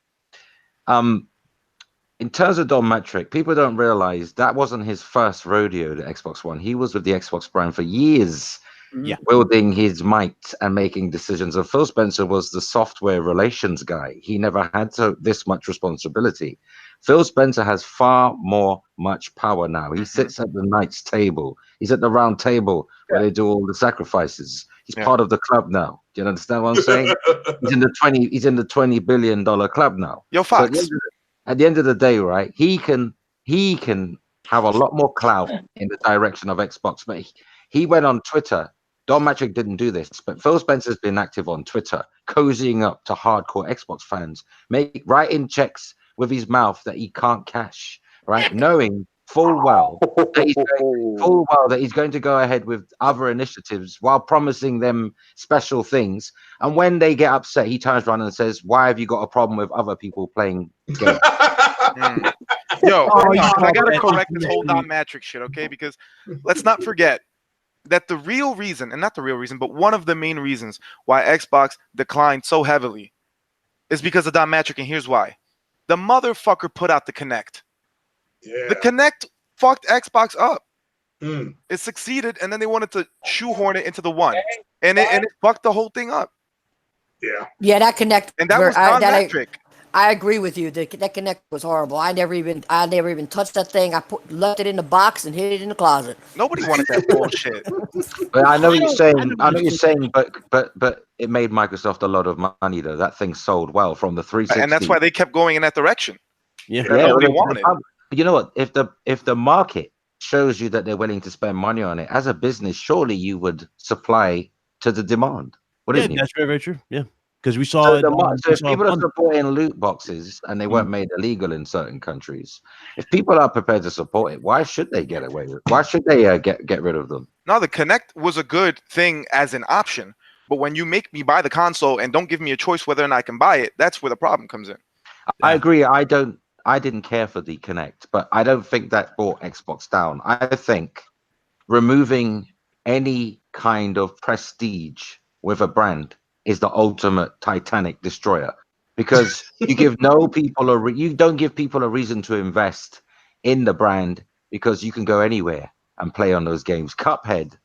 In terms of Don Matrick, people don't realize that wasn't his first rodeo, the Xbox One. He was with the Xbox brand for years, wielding his might and making decisions. And Phil Spencer was the software relations guy. He never had this much responsibility. Phil Spencer has much power now. He sits at the knight's table. He's at the round table where they do all the sacrifices. He's part of the club now. Do you understand what I'm saying? He's in the $20 billion club now. Yo, Fox. So at the end of the day, right? He can have a lot more clout in the direction of Xbox. But he went on Twitter. Don Matrick didn't do this, but Phil Spencer's been active on Twitter, cozying up to hardcore Xbox fans, writing checks with his mouth that he can't cash, right? Knowing full well that he's going to go ahead with other initiatives while promising them special things. And when they get upset, he turns around and says, "Why have you got a problem with other people playing games?" Yo, I gotta correct this whole Don Matrick shit, okay? Because let's not forget that the real reason, and not the real reason, but one of the main reasons why Xbox declined so heavily is because of Don Matrick, and here's why. The motherfucker put out the Kinect. Yeah. The Kinect fucked Xbox up. It succeeded, and then they wanted to shoehorn it into the One, and it fucked the whole thing up. Yeah, that Kinect, and that was Don Matrick. I agree with you. That Kinect was horrible. I never even touched that thing. I left it in the box and hid it in the closet. Nobody wanted that bullshit. But I know what you're saying. But it made Microsoft a lot of money though. That thing sold well from the 360, and that's why they kept going in that direction. Yeah, nobody wanted. You know what? If the market shows you that they're willing to spend money on it as a business, surely you would supply to the demand. What is it? That's very, very true. Yeah. Because we saw if people are supporting loot boxes and they weren't made illegal in certain countries, if people are prepared to support it, why should they get away with it? Why should they get rid of them? No, the Kinect was a good thing as an option, but when you make me buy the console and don't give me a choice whether or not I can buy it, that's where the problem comes in. I agree. I didn't care for the Kinect, but I don't think that brought Xbox down. I think removing any kind of prestige with a brand is the ultimate Titanic destroyer, because you give you don't give people a reason to invest in the brand, because you can go anywhere and play on those games. Cuphead,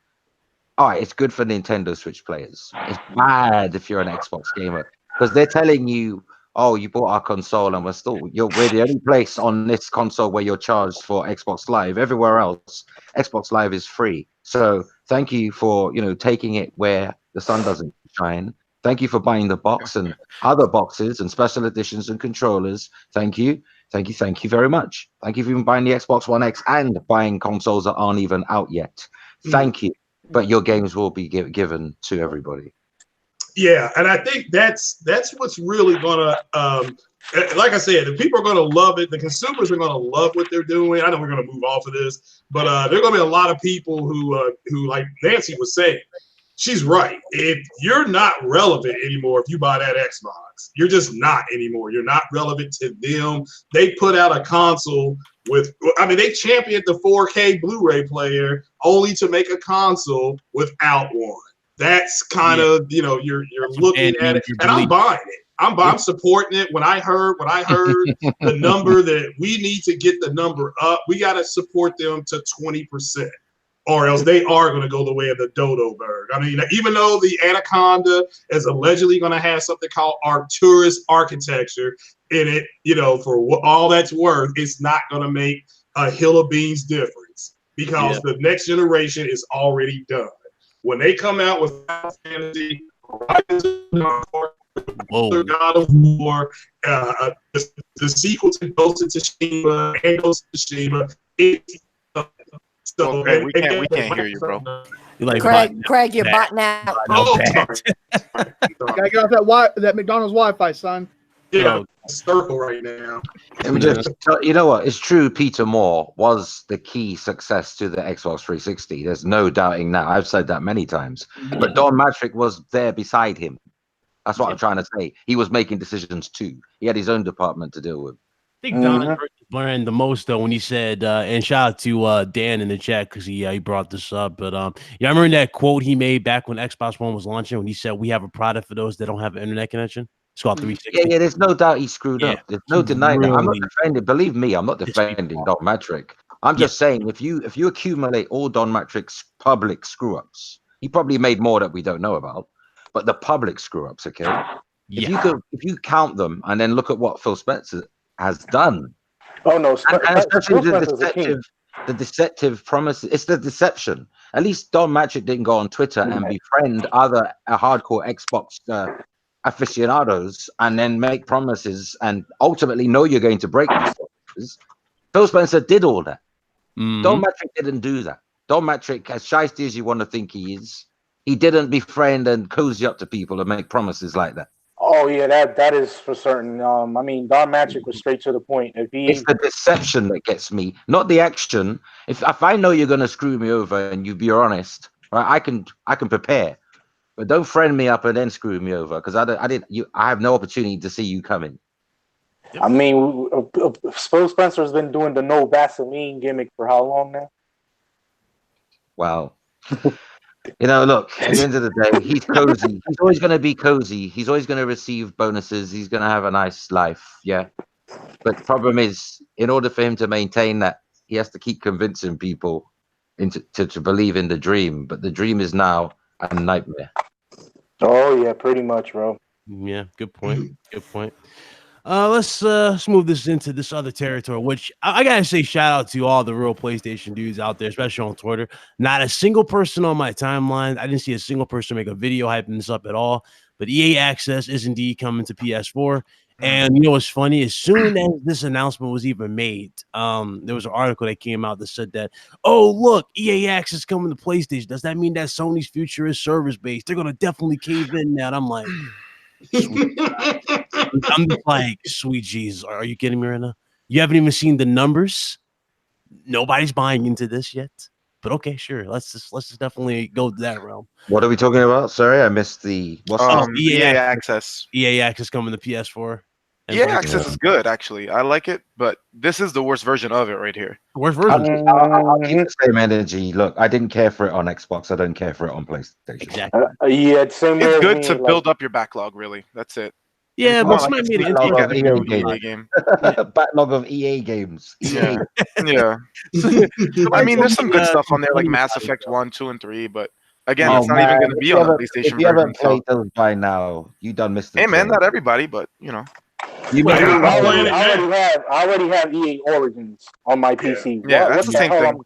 all right, it's good for Nintendo Switch players. It's bad if you're an Xbox gamer, because they're telling you, oh, you bought our console and we're the only place on this console where you're charged for Xbox Live. Everywhere else, Xbox Live is free. So thank you for taking it where the sun doesn't shine. Thank you for buying the box and other boxes and special editions and controllers. Thank you very much. Thank you for even buying the Xbox One X and buying consoles that aren't even out yet. Thank you. But your games will be given to everybody. Yeah, and I think that's what's really gonna, like I said, the people are gonna love it. The consumers are gonna love what they're doing. I know we're gonna move off of this, but there are gonna be a lot of people who, like Nancy was saying, she's right. If you're not relevant anymore, if you buy that Xbox, you're just not anymore. You're not relevant to them. They put out a console they championed the 4K Blu-ray player only to make a console without one. That's kind of, you're looking at it, and I'm buying it. I'm supporting it. When I heard the number that we need to get the number up, we got to support them to 20%. or else they are going to go the way of the dodo bird. I mean, even though the Anaconda is allegedly going to have something called Arcturus architecture in it, you know, for all that's worth, it's not going to make a hill of beans difference because the next generation is already done. When they come out with Final Fantasy, God of War, the sequel to Ghost of Tsushima and Ghost of Tsushima, so we can't hear you, bro. You're like Craig, you're botting out. Oh, sorry. Gotta get off that McDonald's Wi-Fi, son. Yeah, circle right now. Let me just tell you know what? It's true. Peter Moore was the key success to the Xbox 360. There's no doubting that. I've said that many times. But Don Matrick was there beside him. That's what I'm trying to say. He was making decisions too. He had his own department to deal with. I think Don hurt the brand the most though when he said, and shout out to Dan in the chat because he brought this up. But I remember that quote he made back when Xbox One was launching when he said, "We have a product for those that don't have an internet connection." It's called 360. Yeah, there's no doubt he screwed up. There's no denying that. I'm not defending. Believe me, I'm not defending Don Matrick. I'm just saying if you accumulate all Don Matrick's public screw ups, he probably made more that we don't know about. But the public screw ups, okay? If you count them and then look at what Phil Spencer has done. Oh no, and especially the deceptive promises. It's the deception. At least Don Matrick didn't go on Twitter and befriend other hardcore Xbox aficionados and then make promises and ultimately know you're going to break these promises. Phil Spencer did all that. Don Matrick didn't do that. Don Matrick, as shiesty as you want to think he is, he didn't befriend and cozy up to people and make promises like that. Oh yeah, that is for certain. I mean, Don Matrick was straight to the point. It's the deception that gets me, not the action. If I know you're going to screw me over and you're honest, right, I can prepare. But don't friend me up and then screw me over because I have no opportunity to see you coming. I mean, Phil Spencer's been doing the no Vaseline gimmick for how long now? Wow. You know, look, at the end of the day, he's cozy. He's always going to be cozy. He's always going to receive bonuses. He's going to have a nice life. Yeah. But the problem is, in order for him to maintain that, he has to keep convincing people to believe in the dream. But the dream is now a nightmare. Oh yeah, pretty much, bro. Yeah, good point. Good point. Let's move this into this other territory, which I gotta say, shout out to all the real PlayStation dudes out there, especially on Twitter. Not a single person on my timeline. I didn't see a single person make a video hyping this up at all. But EA Access is indeed coming to PS4. And you know what's funny? As soon as this announcement was even made, there was an article that came out that said that, oh, look, EA Access coming to PlayStation. Does that mean that Sony's future is service-based? They're going to definitely cave in now. And I'm like, I'm like, sweet Jesus. Are you kidding me right now? You haven't even seen the numbers. Nobody's buying into this yet. But okay, sure. Let's just definitely go that realm. What are we talking about? Sorry, I missed the EA Access. EA Access coming to PS4. EA Access is good, actually. I like it, but this is the worst version of it right here. Worst version. I'll keep the same energy. Look, I didn't care for it on Xbox. I don't care for it on PlayStation. Exactly. It's good to build up your backlog, really. That's it. Yeah, but it might be an EA game. Backlog of EA games. Yeah. Yeah. I mean, there's some good stuff on there, like Mass Effect 1, 2, and 3, but again, it's not even going to be on the PlayStation If you haven't played those by now, you done missed it. Hey, man, not everybody, but, you know. I already have EA Origins on my PC. Yeah, that's the same thing.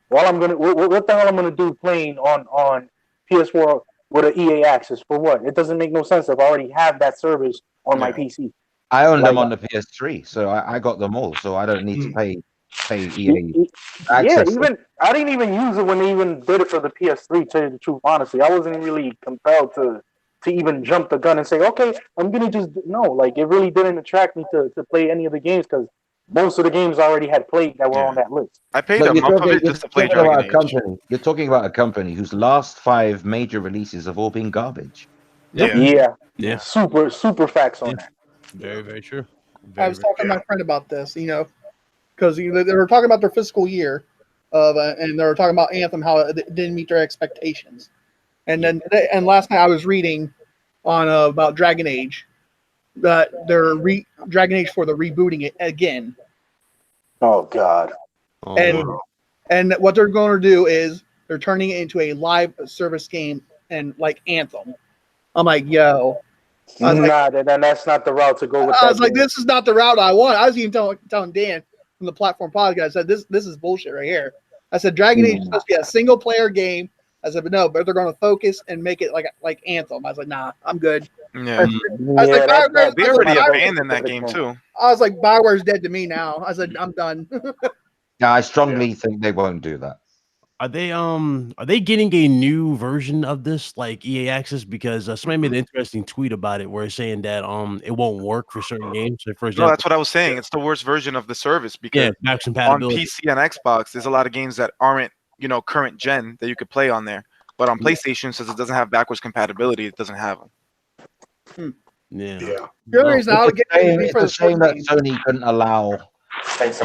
What the hell I'm gonna do playing on PS4 with an EA Access for what? It doesn't make no sense if I already have that service on my PC. I own them on the PS3, so I got them all, so I don't need to pay EA Access. Yeah, I didn't even use it when they even did it for the PS3. To tell you the truth, honestly, I wasn't really compelled to even jump the gun and say, okay, I'm gonna just like it really didn't attract me to play any of the games because most of the games I already had played that were on that list. I paid a month of it just to play Dragon Age. You're talking about a company whose last 5 major releases have all been garbage. Yeah. Super facts on that. Very, very true. I was talking to my friend about this, because they were talking about their fiscal year, and they were talking about Anthem, how it didn't meet their expectations. And then last night I was reading on about Dragon Age that they're Dragon Age 4, they're rebooting it again. Oh God! And what they're going to do is they're turning it into a live service game and like Anthem. I'm like, yo. That's not the route to go with. I was like, this is not the route I want. I was even telling Dan from the Platform Podcast. I said, this is bullshit right here. I said, Dragon Age is supposed to be a single player game. I said, but no, but they're going to focus and make it like Anthem. I was like, nah, I'm good. Yeah. They already abandoned that game too. I was like, Bioware's dead to me now. I said, I'm done. Yeah, I strongly think they won't do that. Are they getting a new version of this like EA Access? Because somebody made an interesting tweet about it where it's saying that it won't work for certain games. So for example, no, that's what I was saying. It's the worst version of the service because on PC and Xbox, there's a lot of games that aren't current gen that you could play on there. But on PlayStation, since it doesn't have backwards compatibility, it doesn't have them. Yeah. It's a shame that Sony couldn't allow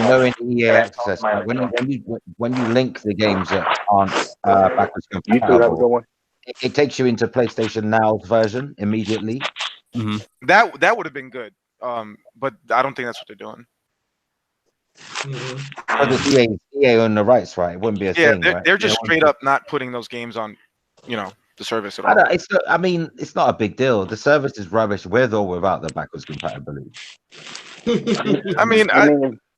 knowing EA Access. When you link the games that aren't backwards compatible, it takes you into PlayStation Now's version immediately. Mm-hmm. That would have been good. But I don't think that's what they're doing. Because EA own the rights, right? It wouldn't be a thing. Yeah, right? they're just straight up not putting those games on, the service at all. It's not a big deal. The service is rubbish with or without the backwards compatibility.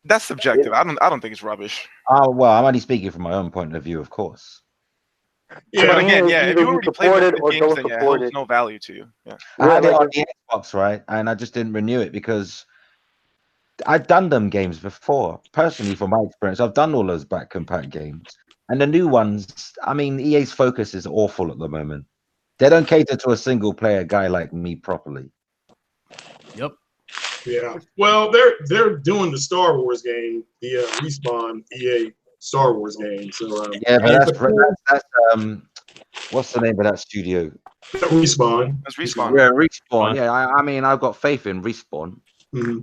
That's subjective. I don't think it's rubbish. Well, I'm only speaking from my own point of view, of course. Yeah, but again, if you already played the games, then it holds no value to you. Yeah. I had it on the Xbox, right, and I just didn't renew it because I've done them games before. Personally, from my experience, I've done all those back compat games, and the new ones. EA's focus is awful at the moment. They don't cater to a single player guy like me properly. Yep. Yeah. Well, they're doing the Star Wars game, the Respawn EA Star Wars game. So but that's what's the name of that studio? Respawn. That's Respawn. Yeah, Respawn. Yeah, I've got faith in Respawn. Mm-hmm.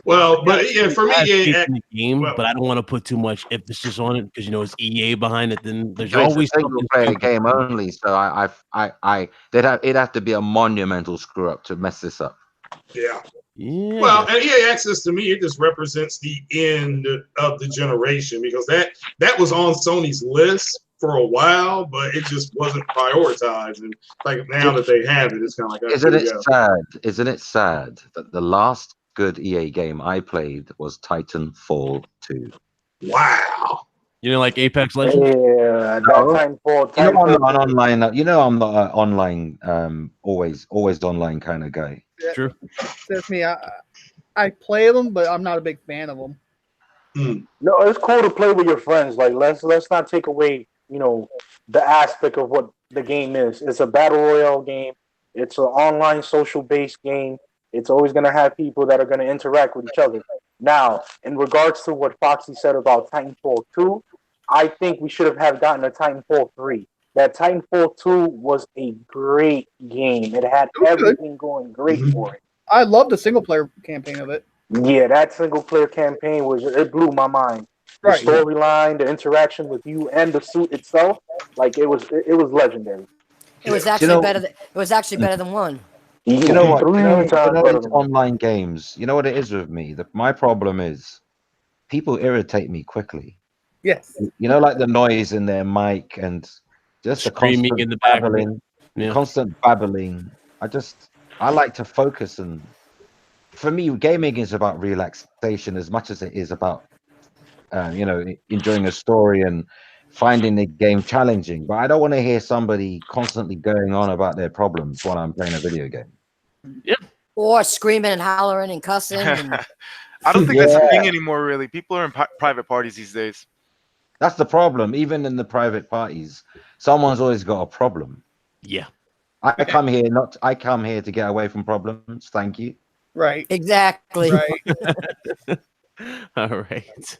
Well, but for me, EA game, but I don't want to put too much emphasis on it because it's EA behind it. Then there's always always a single player game only. So it'd have to be a monumental screw up to mess this up. Yeah. Well, and EA Access to me, it just represents the end of the generation because that was on Sony's list for a while, but it just wasn't prioritized. And like now that they have it, it's kind of like Isn't it sad that the last good EA game I played was Titanfall 2? Wow. Like Apex Legends? Yeah, Titanfall. I'm not online. I'm not an online, always online kind of guy. True. That's me. I play them, but I'm not a big fan of them. No, it's cool to play with your friends. Like let's not take away, the aspect of what the game is. It's a battle royale game. It's an online social based game. It's always going to have people that are going to interact with each other. Now, in regards to what Foxy said about Titanfall 2, I think we should have gotten a Titanfall 3. That Titanfall 2 was a great game. It had everything going great for it. I love the single player campaign of it. Yeah, that single player campaign it blew my mind. The storyline, the interaction with you and the suit itself, like it was legendary. It was actually better. It was actually better than one. You know what? It's online games. You know what it is with me? My problem is people irritate me quickly. Yes. Like the noise in their mic and just the constant in the babbling. Constant babbling. I like to focus, and for me, gaming is about relaxation as much as it is about enjoying a story and finding the game challenging. But I don't want to hear somebody constantly going on about their problems while I'm playing a video game. Yep. Or screaming and hollering and cussing. I don't think that's a thing anymore, really. People are in private parties these days. That's the problem. Even in the private parties, someone's always got a problem. Yeah. I come here to get away from problems. Thank you. Right. Exactly. Right. All right.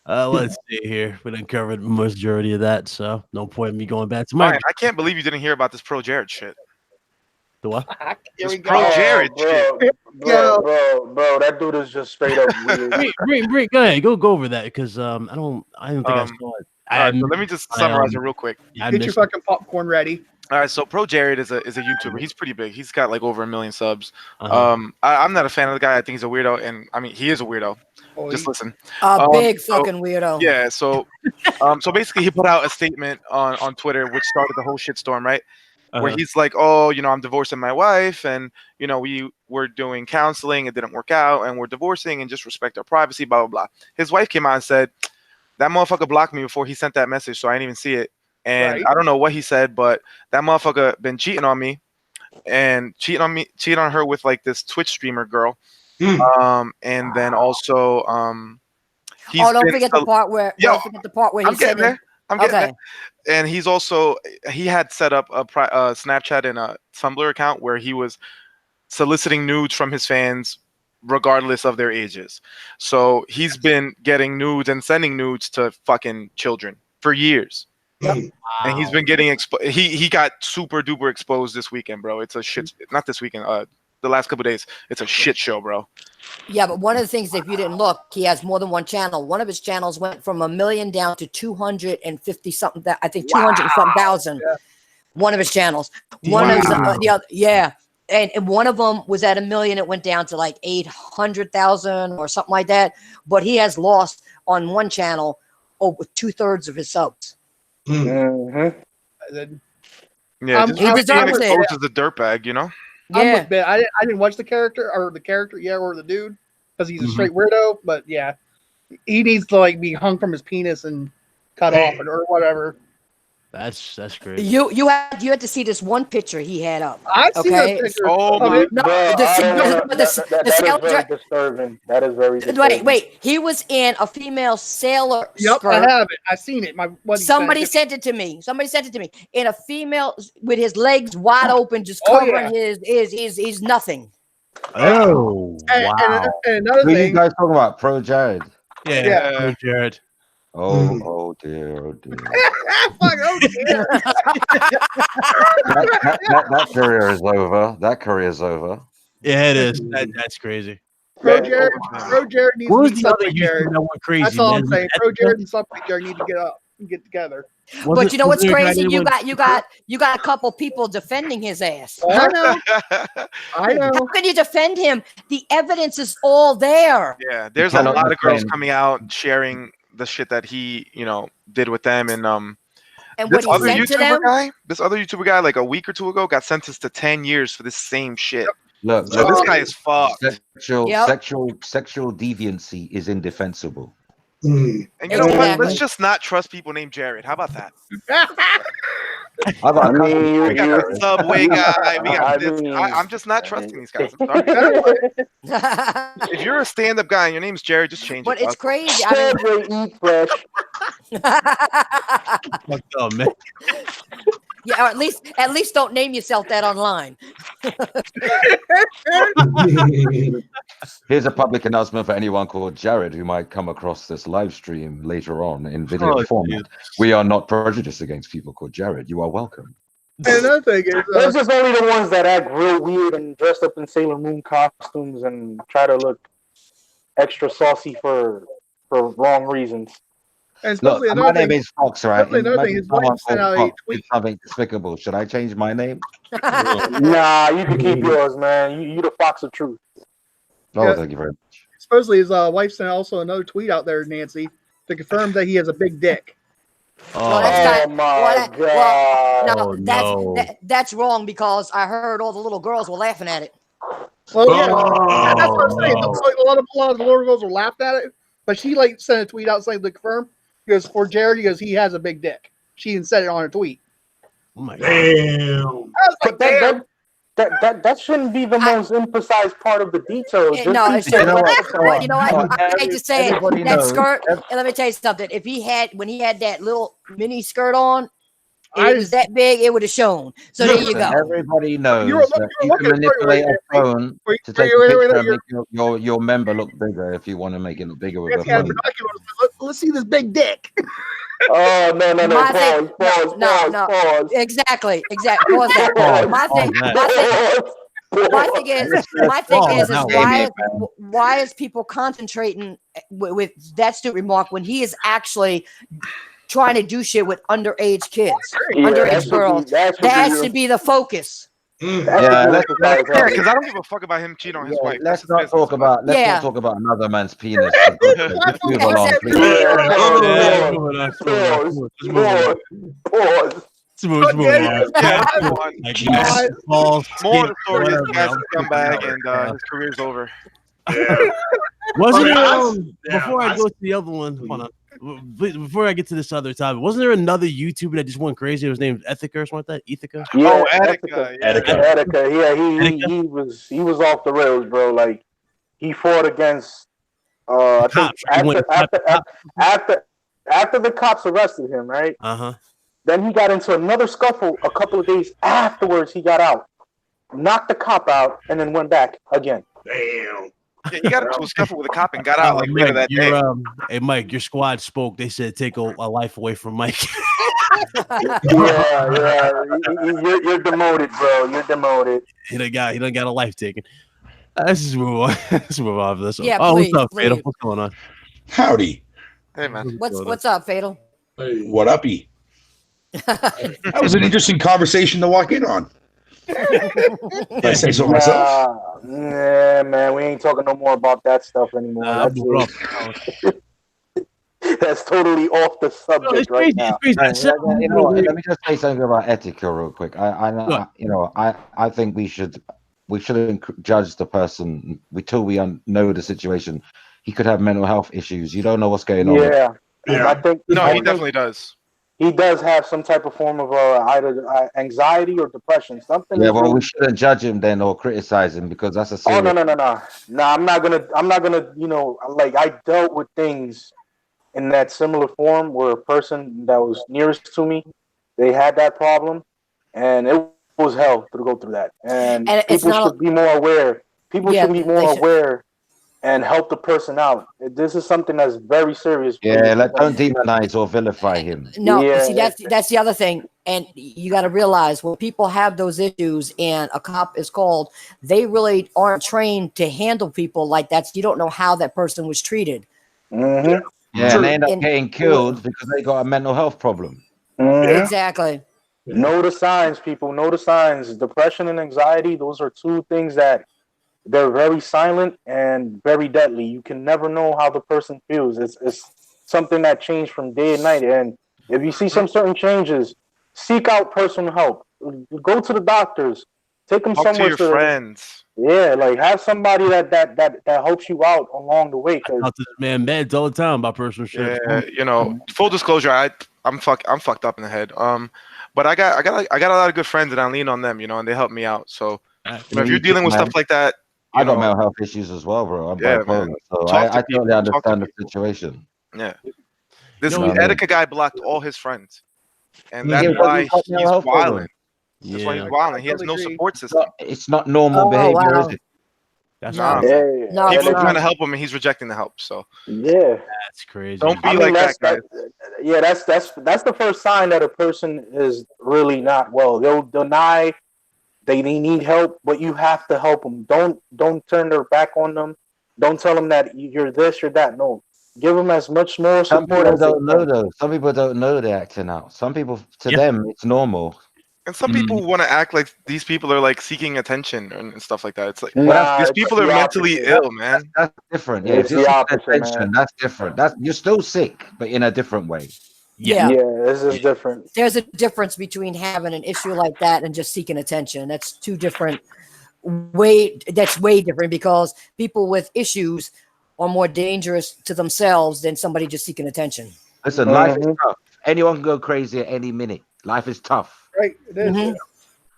Let's see here. We done covered the majority of that, so no point in me going back to my. I can't believe you didn't hear about this Pro Jared shit. The what? Here we go. Pro Jared shit. Bro, that dude is just straight up weird. Bree, go ahead. Go over that because I didn't think I saw it. All right, so let me just summarize it real quick. Get your fucking popcorn ready. All right, so Pro Jared is a YouTuber. He's pretty big. He's got like over 1 million subs. I'm not a fan of the guy. I think he's a weirdo, and I mean he is a weirdo. Just listen. Big fucking weirdo. Yeah. So, so basically, he put out a statement on Twitter, which started the whole shitstorm, right? Where he's like, "Oh, I'm divorcing my wife, and we were doing counseling, it didn't work out, and we're divorcing, and just respect our privacy." Blah blah blah. His wife came out and said, "That motherfucker blocked me before he sent that message, so I didn't even see it." And I don't know what he said, but that motherfucker been cheating on me, and cheating on her with like this Twitch streamer girl. And then also, don't forget the part where I'm getting there. And he had set up a Snapchat and a Tumblr account where he was soliciting nudes from his fans, regardless of their ages. So he's been getting nudes and sending nudes to fucking children for years. Yep. Wow. And he's been getting he got super duper exposed this weekend, bro. It's a shit. Not this weekend. The last couple of days, it's a shit show, bro. Yeah, but one of the things, if you didn't look, he has more than one channel. One of his channels went from 1 million down to 250 something. I think 200 something thousand. Yeah. One of his channels. One of the other. Yeah. And one of them was at 1 million. It went down to like 800,000 or something like that. But he has lost on one channel over 2/3 of his subs. Yeah, he deserves it. As a dirtbag, Yeah, I didn't watch the character or the dude because he's a straight weirdo. But yeah, he needs to like be hung from his penis and cut off or whatever. That's crazy. You had to see this one picture he had up. I've seen that picture. That is very disturbing. That is very disturbing. Wait. He was in a female sailor skirt. I have it. I've seen it. Somebody sent it to me. In a female with his legs wide open, just covering his nothing. Oh, wow. And another thing. You guys talking about Pro Jared? Yeah. Pro Jared. Oh dear. Fuck, dear. that career is over. That career is over. Yeah, it is. That's crazy. Pro Jared needs to be something. Jared. Crazy, that's all I'm saying. Pro Jared and something. Jared need to get up and get together. But you know what's crazy? You got a couple people defending his ass. I know. How can you defend him? The evidence is all there. Yeah, there's a lot of girls coming out sharing the shit that he, did with them, and this other YouTuber guy, like a week or two ago, got sentenced to 10 years for this same shit. Look, so this guy is fucked. Sexual deviancy is indefensible. And you know what? Let's just not trust people named Jared. How about that? We got the Subway guy. We got this. I'm just not trusting these guys. I'm sorry. If you're a stand-up guy and your name's Jared, just change it. But it's crazy. Oh man. Yeah, or at least don't name yourself that online. Here's a public announcement for anyone called Jared who might come across this live stream later on in video format. We are not prejudiced against people called Jared. You are welcome. And another thing is, those are only the ones that act real weird and dressed up in Sailor Moon costumes and try to look extra saucy for wrong reasons. And look, my name is Fox, right? Another thing, his wife sent out a tweet. Something despicable. Should I change my name? Nah, you can keep yours, man. You the Fox of Truth. Oh, thank you very much. Supposedly, his wife sent also another tweet out there, Nancy, to confirm that he has a big dick. That's wrong because I heard all the little girls were laughing at it. Well, that's what I'm saying. Like a lot of the little girls were laughing at it, but she sent a tweet out saying to confirm. Because for Jared, he has a big dick. She even said it on her tweet. Oh my God. Damn. That shouldn't be the most emphasized part of the detail. No, it shouldn't. You know what? I hate to say it. That skirt. And let me tell you something. When he had that little mini skirt on, it was that big, it would have shown. So there you go. Everybody knows that you can manipulate a phone to take a picture and make your member look bigger if you want to make it look bigger with a phone. Let's see this big dick. Oh, no. Pause. Exactly. Pause that. My thing is why is people concentrating with that stupid remark when he is actually trying to do shit with underage kids, Yeah, underage girls. That should be the focus. Yeah, because I don't give a fuck about him cheating on his wife. Let's not talk about another man's penis. For God's sake. Let's move along, please. Smooth. More of the story is the guy's a scumbag and his career's over. Yeah. Wasn't there, before I go to the other one, hold on. Before I get to this other topic, wasn't there another YouTuber that just went crazy? It was named Ethica or something like that? Ethica? Yeah, Etika. Yeah, he was off the rails, bro. Like he fought against I think after the cops arrested him, right? Then he got into another scuffle a couple of days afterwards. He got out, knocked the cop out, and then went back again. Damn. Yeah, he got into a scuffle with a cop and got out like later that day. Hey, Mike, your squad spoke. They said take a life away from Mike. yeah. You're demoted, bro. You're demoted. He done got a life taken. Let's just move on. Let's move on for this. Yeah, what's up, Fatal? What's going on? Howdy. Hey, man. What's up, Fatal? Hey. What uppy? That was an interesting conversation to walk in on. I say so myself. Yeah, man, we ain't talking no more about that stuff anymore. That's totally off the subject right now. Let me just say something about Etika real quick. I think we shouldn't judge the person until we know the situation. He could have mental health issues. You don't know what's going on. Yeah. I think he definitely does. He does have some type of form of either anxiety or depression. Something. Yeah, well, we shouldn't judge him then or criticize him because that's a serious... Oh no! I'm not gonna. You know, like I dealt with things in that similar form where a person that was nearest to me, they had that problem, and it was hell to go through that. And people should be more aware. People should be more aware and help the person out. This is something that's very serious. Yeah, don't demonize or vilify him. No, see, that's the other thing. And you got to realize when people have those issues and a cop is called, they really aren't trained to handle people like that. So you don't know how that person was treated. Mm-hmm. Yeah, and they end up getting killed because they got a mental health problem. Mm-hmm. Exactly. Know the signs, people. Know the signs. Depression and anxiety, those are two things that they're very silent and very deadly. You can never know how the person feels. It's something that changes from day and night. And if you see some certain changes, seek out personal help. Go to the doctors. Take them somewhere. Talk to your friends. Yeah, like have somebody that helps you out along the way. I talk to this man meds all the time about personal shit. Yeah, you know, full disclosure, I'm fucked up in the head. But I got a lot of good friends and I lean on them, you know, and they help me out. So if you're dealing with stuff like that, I got mental health issues as well, bro. I'm bipolar, so I totally understand the situation. Yeah, this Etika guy blocked all his friends, and that's why he's wilding. That's why he's wilding. He has no support system. It's not normal behavior, is it? That's no. People are trying to help him, and he's rejecting the help. So that's crazy. Don't be like that, guys. That's the first sign that a person is really not well. They'll deny they need help, but you have to help them. Don't turn their back on them. Don't tell them that you're this, you're that. No, give them as much more support. Some people don't know they're acting out. Some people, to them, it's normal. And some people want to act like these people are like seeking attention and stuff like that. It's like these people are mentally ill, man. That's different. Yeah, it's the opposite, man. That's different. You're still sick, but in a different way. Yeah, this is different. There's a difference between having an issue like that and just seeking attention. That's two different that's way different because people with issues are more dangerous to themselves than somebody just seeking attention. Listen, life is tough. Anyone can go crazy at any minute. Life is tough. Right, it is. As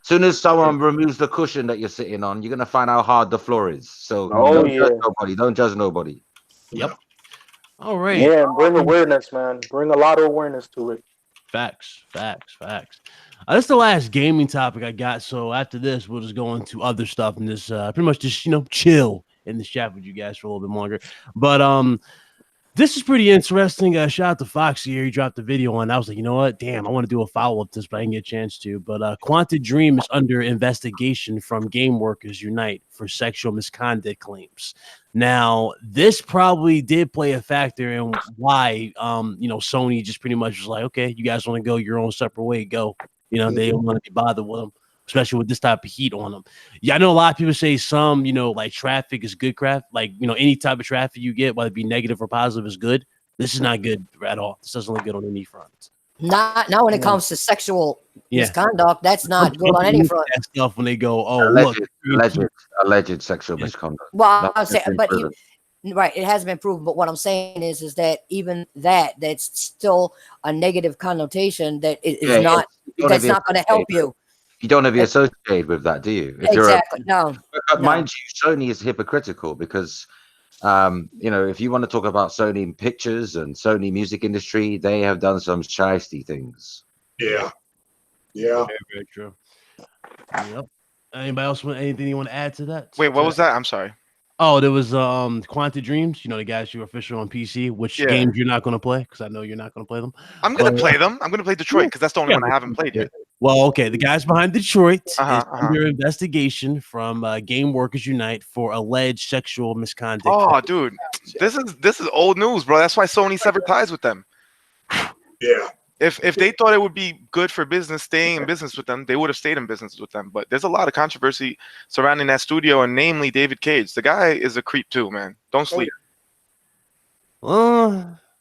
soon as someone removes the cushion that you're sitting on, you're gonna find out how hard the floor is. So don't judge nobody. Yep. All right. Yeah, bring awareness, man. Bring a lot of awareness to it. Facts. That's the last gaming topic I got. So after this, we'll just go into other stuff and just pretty much just chill in the chat with you guys for a little bit longer. But This is pretty interesting. Shout out to Foxy here. He dropped the video on. I was like, you know what? Damn, I want to do a follow-up to this, but I didn't get a chance to. But Quantic Dream is under investigation from Game Workers Unite for sexual misconduct claims. Now, this probably did play a factor in why, Sony just pretty much was like, okay, you guys want to go your own separate way, go. They don't want to be bothered with them, especially with this type of heat on them. Yeah, I know a lot of people say some, like traffic is good craft. Like, any type of traffic you get, whether it be negative or positive, is good. This is not good at all. This doesn't look good on any front. Not when it comes to sexual misconduct. That's not good on any front. That stuff when they go, alleged sexual misconduct. Well, I'm saying, but right, it hasn't been proven. But what I'm saying is that even that's still a negative connotation that is not. That's not going to help you. You don't want to be associated with that, do you? Exactly. No. Mind you, Sony is hypocritical because, if you want to talk about Sony pictures and Sony music industry, they have done some shiesty things. Yeah. Very true. Yep. Anybody else want anything you want to add to that? Wait, what was that? I'm sorry. Oh, there was Quantic Dreams. The guys who are official on PC. Which games you're not going to play? Because I know you're not going to play them. I'm going to play them. I'm going to play Detroit because that's the only one I haven't played yet. Well, okay. The guys behind Detroit is under investigation from Game Workers Unite for alleged sexual misconduct. Oh, dude, this is old news, bro. That's why Sony severed ties with them. Yeah. If they thought it would be good for business staying in business with them, they would have stayed in business with them. But there's a lot of controversy surrounding that studio, and namely David Cage. The guy is a creep too, man. Don't sleep.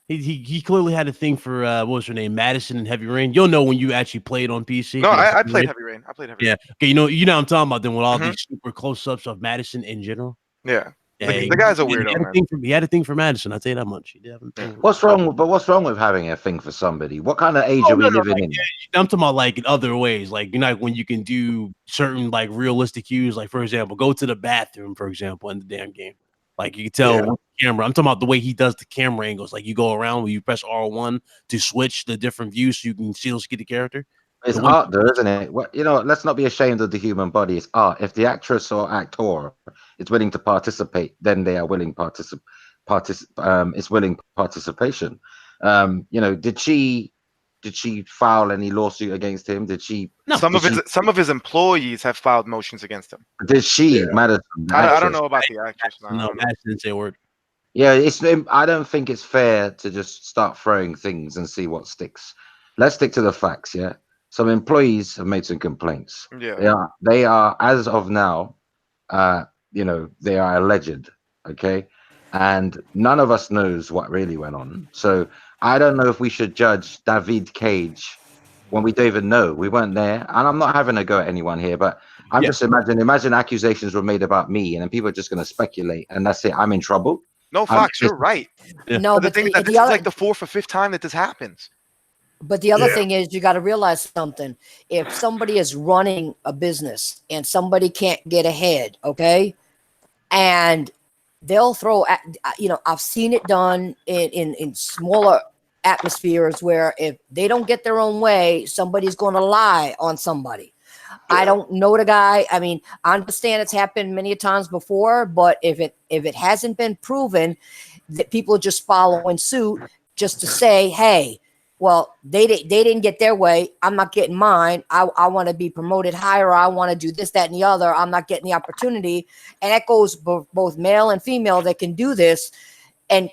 He clearly had a thing for what was her name, Madison and Heavy Rain. You'll know when you actually played on PC. No, I played Heavy Rain. I played Heavy Rain. Yeah. Okay, you know what I'm talking about then with all these super close-ups of Madison in general. Yeah. The guy's a weirdo. He had a thing for Madison. I'll tell you that much. He did have a thing. What's wrong with having a thing for somebody? What kind of age are we living in? I'm talking about like in other ways, like when you can do certain like realistic cues, like for example, go to the bathroom, for example, in the damn game. Like you can tell with the camera. I'm talking about the way he does the camera angles. Like you go around when you press R1 to switch the different views so you can still see the character. It's art, though, isn't it? Let's not be ashamed of the human body. It's art. If the actress or actor is willing to participate, then they are willing it's willing participation. Did she file any lawsuit against him? Did she? No. Some of his employees have filed motions against him. Did she? Madison? I don't know about the actress. No, Madison didn't say a word. Yeah, I don't think it's fair to just start throwing things and see what sticks. Let's stick to the facts. Yeah. Some employees have made some complaints. Yeah. They are as of now, they are alleged. Okay. And none of us knows what really went on. So I don't know if we should judge David Cage when we don't even know. We weren't there. And I'm not having a go at anyone here, but I'm just imagine accusations were made about me and then people are just going to speculate and that's it. I'm in trouble. No, Fox, you're right. Yeah. No, but this is like the 4th or 5th time that this happens. But the other thing is you got to realize something. If somebody is running a business and somebody can't get ahead, okay, and they'll throw, I've seen it done in smaller atmospheres where if they don't get their own way, somebody's going to lie on somebody. Yeah. I don't know the guy. I mean, I understand it's happened many times before, but if it hasn't been proven that people are just following suit just to say, hey, well, they didn't get their way. I'm not getting mine. I want to be promoted higher. I want to do this, that, and the other. I'm not getting the opportunity. And that goes both male and female that can do this and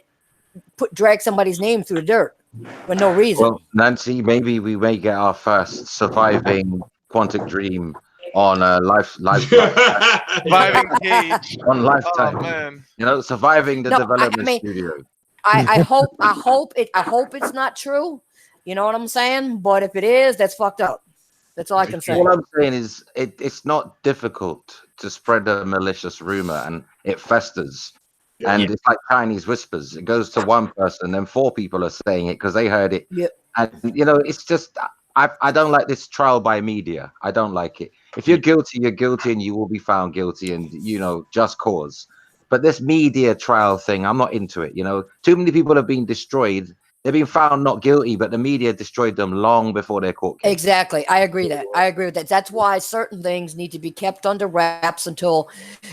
drag somebody's name through the dirt for no reason. Well, Nancy, maybe we may get our first surviving Quantic Dream on surviving Cage on Lifetime. Oh, man. Surviving the development studio. I hope it's not true. You know what I'm saying? But if it is, that's fucked up. That's all I can say. All I'm saying is it's not difficult to spread a malicious rumor and it festers. Yeah, and it's like Chinese whispers. It goes to one person, then 4 people are saying it because they heard it. Yep. And, it's just, I don't like this trial by media. I don't like it. If you're guilty, you're guilty and you will be found guilty and, just cause. But this media trial thing, I'm not into it. Too many people have been destroyed. They've been found not guilty, but the media destroyed them long before their court case. Exactly. I agree with that. That's why certain things need to be kept under wraps until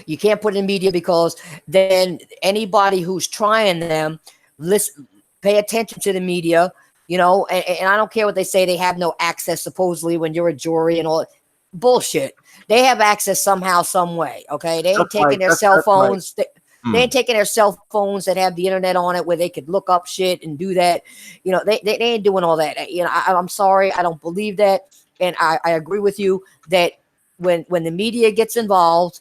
you can't put it in media, because then anybody who's trying them listen, pay attention to the media, you know, and I don't care what they say. They have no access supposedly when you're a jury and all bullshit. They have access somehow, some way. Okay, they ain't taking their cell phones. They ain't taking their cell phones that have the internet on it where they could look up shit and do that. You know, they ain't doing all that. You know, I'm sorry, I don't believe that, and I agree with you that when the media gets involved,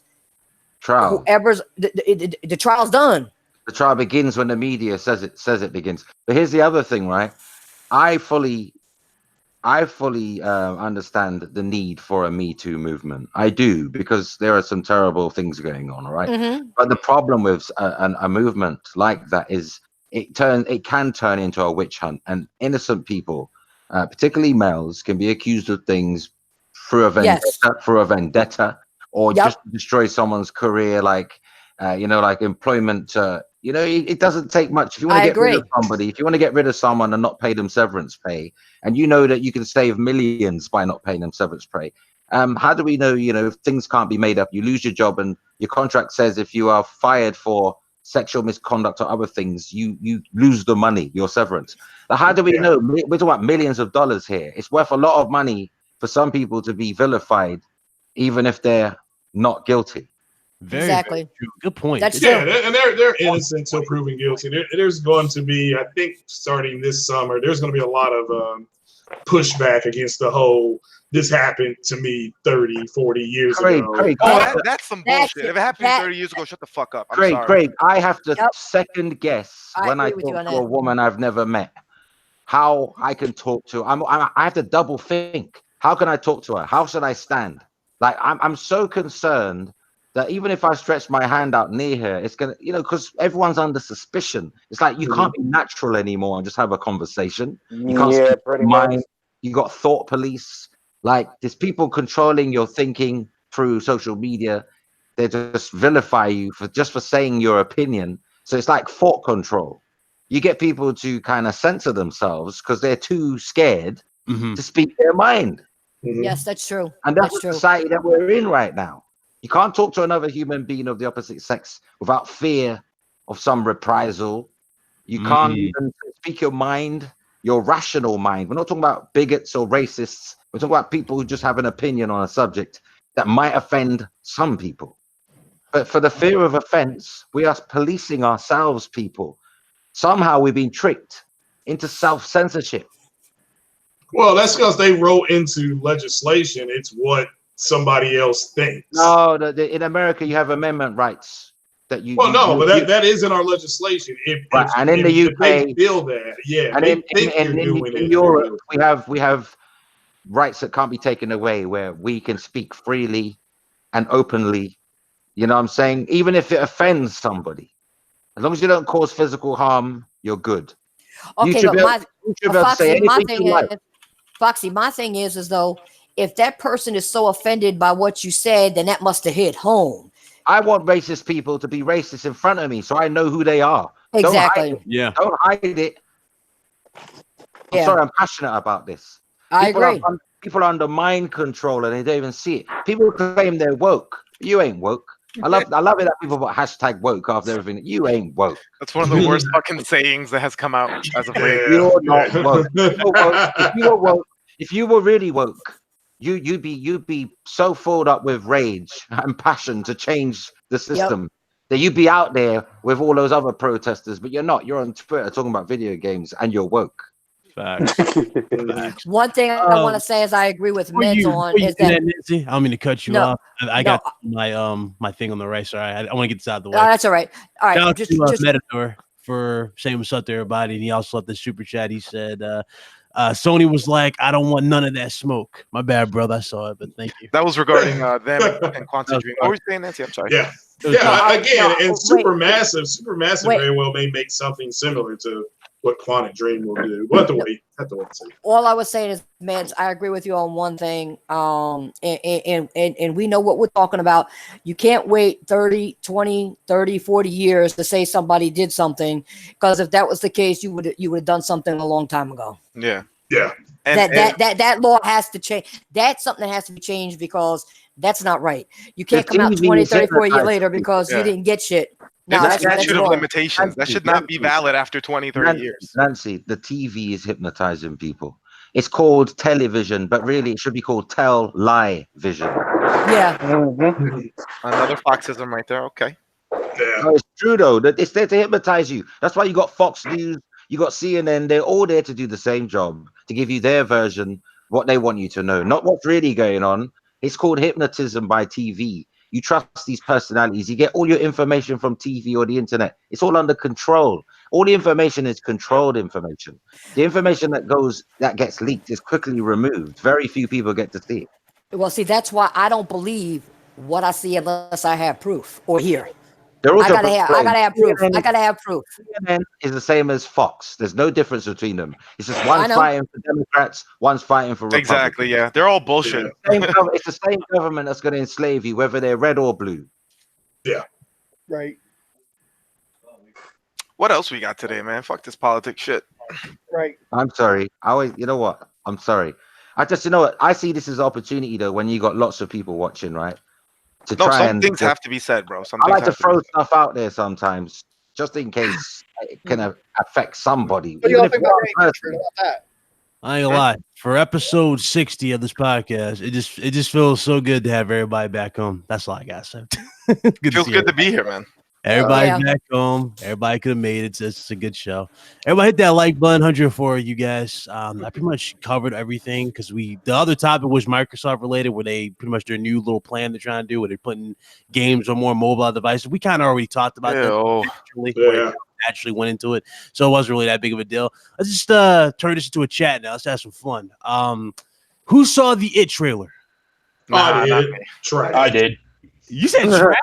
whoever's the trial's done. The trial begins when the media says it begins. But here's the other thing, right? I fully understand the need for a Me Too movement. I do, because there are some terrible things going on, right? Mm-hmm. But the problem with a movement like that is it can turn into a witch hunt, and innocent people, particularly males, can be accused of things through a vendetta, or just destroy someone's career, like like employment. It doesn't take much. If you want to get rid of somebody, if you want to get rid of someone and not pay them severance pay, and you know that you can save millions by not paying them severance pay, how do we know, if things can't be made up? You lose your job, and your contract says if you are fired for sexual misconduct or other things, you lose the money, your severance. Now, how do we know? We're talking about millions of dollars here. It's worth a lot of money for some people to be vilified, even if they're not guilty. Very true. Good point. That's true. And they're innocent until proven guilty. There's going to be, I think, starting this summer, there's going to be a lot of pushback against the whole, this happened to me 30, 40 years ago. That's some bullshit. If it happened 30 years ago, shut the fuck up. I'm sorry. Great. I have to second guess when I talk to a woman I've never met, how I can talk to her. I have to double think. How can I talk to her? How should I stand? Like, I'm so concerned that even if I stretch my hand out near her, it's gonna, because everyone's under suspicion. It's like you can't be natural anymore and just have a conversation. You can't speak your mind. You got thought police. Like, there's people controlling your thinking through social media. They just vilify you for saying your opinion. So it's like thought control. You get people to kind of censor themselves because they're too scared to speak their mind. Yes, that's true. And that's the society that we're in right now. You can't talk to another human being of the opposite sex without fear of some reprisal. You can't even speak your mind, your rational mind. We're not talking about bigots or racists. We're talking about people who just have an opinion on a subject that might offend some people. But for the fear of offense, we are policing ourselves, people. Somehow we've been tricked into self-censorship. Well, that's because they wrote into legislation. It's what somebody else thinks. No, in America you have amendment rights that you. Well, but that is in our legislation. And in the UK, they feel that, and in Europe, we have rights that can't be taken away, where we can speak freely and openly. You know what I'm saying? Even if it offends somebody, as long as you don't cause physical harm, you're good. Okay, but Foxy, my thing is though, if that person is so offended by what you said, then that must have hit home. I want racist people to be racist in front of me so I know who they are. Exactly. Don't hide it. I'm sorry, I'm passionate about this. I agree. People are under mind control and they don't even see it. People claim they're woke. You ain't woke. I love it that people put hashtag woke after everything. You ain't woke. That's one of the worst fucking sayings that has come out as of late. You're not woke. If you were woke, if you were really woke, you'd be so filled up with rage and passion to change the system that you'd be out there with all those other protesters, but you're not. You're on Twitter talking about video games and you're woke. Facts. One thing I want to say is I agree with Meds on is that Nancy, I don't mean to cut you off. I got my thing on the right. Sorry, I want to get this out of the way. No, that's all right. All right. Shout out to Metador for saying what's up to everybody. And he also left the super chat. He said Sony was like, I don't want none of that smoke. My bad, brother. I saw it, but thank you. That was regarding them and Quantic. What were you saying, Nancy? I'm sorry. Yeah. Supermassive very well may make something similar to what Quantic Dream will do. We'll have to wait. All I was saying is, man, I agree with you on one thing. And we know what we're talking about. You can't wait 30, 20, 30, 40 years to say somebody did something, because if that was the case, you would have done something a long time ago. Yeah. And that law has to change. That's something that has to be changed, because that's not right. You can't come out 20, 30, 40 years later because you didn't get shit. No, It's a that's statute of wrong. limitations. That should not be valid after 20, 30 years. Nancy, the TV is hypnotizing people. It's called television, but really it should be called tell-lie vision. Yeah. Another Foxism right there. Okay. Yeah. No, it's true though. It's there to hypnotize you. That's why you got Fox News, you got CNN. They're all there to do the same job, to give you their version, what they want you to know, not what's really going on. It's called hypnotism by TV. You trust these personalities. You get all your information from TV or the internet. It's all under control. All the information is controlled information. The information that gets leaked is quickly removed. Very few people get to see it. Well, see, that's why I don't believe what I see unless I have proof or hear. I gotta have proof. I gotta have proof. CNN is the same as Fox. There's no difference between them. It's just one's fighting for Democrats, one's fighting for Republicans. Exactly. Yeah, they're all bullshit. It's the same government that's going to enslave you, whether they're red or blue. Yeah. Right. What else we got today, man? Fuck this politics shit. Right. I'm sorry. You know what? I'm sorry. You know what? I see this as an opportunity though. When you got lots of people watching, right? Some things have to be said, bro. I like to throw stuff out there sometimes, just in case it can affect somebody. What do y'all think about that? I ain't gonna lie. For episode 60 of this podcast, it just feels so good to have everybody back home. That's all I got to say. Feels good to be here, man. Everybody back home. Everybody could have made it. It's a good show. Everybody hit that like button. 104 you guys. I pretty much covered everything because the other topic was Microsoft related, where they pretty much their new little plan they're trying to do, where they're putting games on more mobile devices. We kind of already talked about that. Actually went into it, so it wasn't really that big of a deal. Let's just turn this into a chat now. Let's have some fun. Who saw the It trailer? I did. You said trash?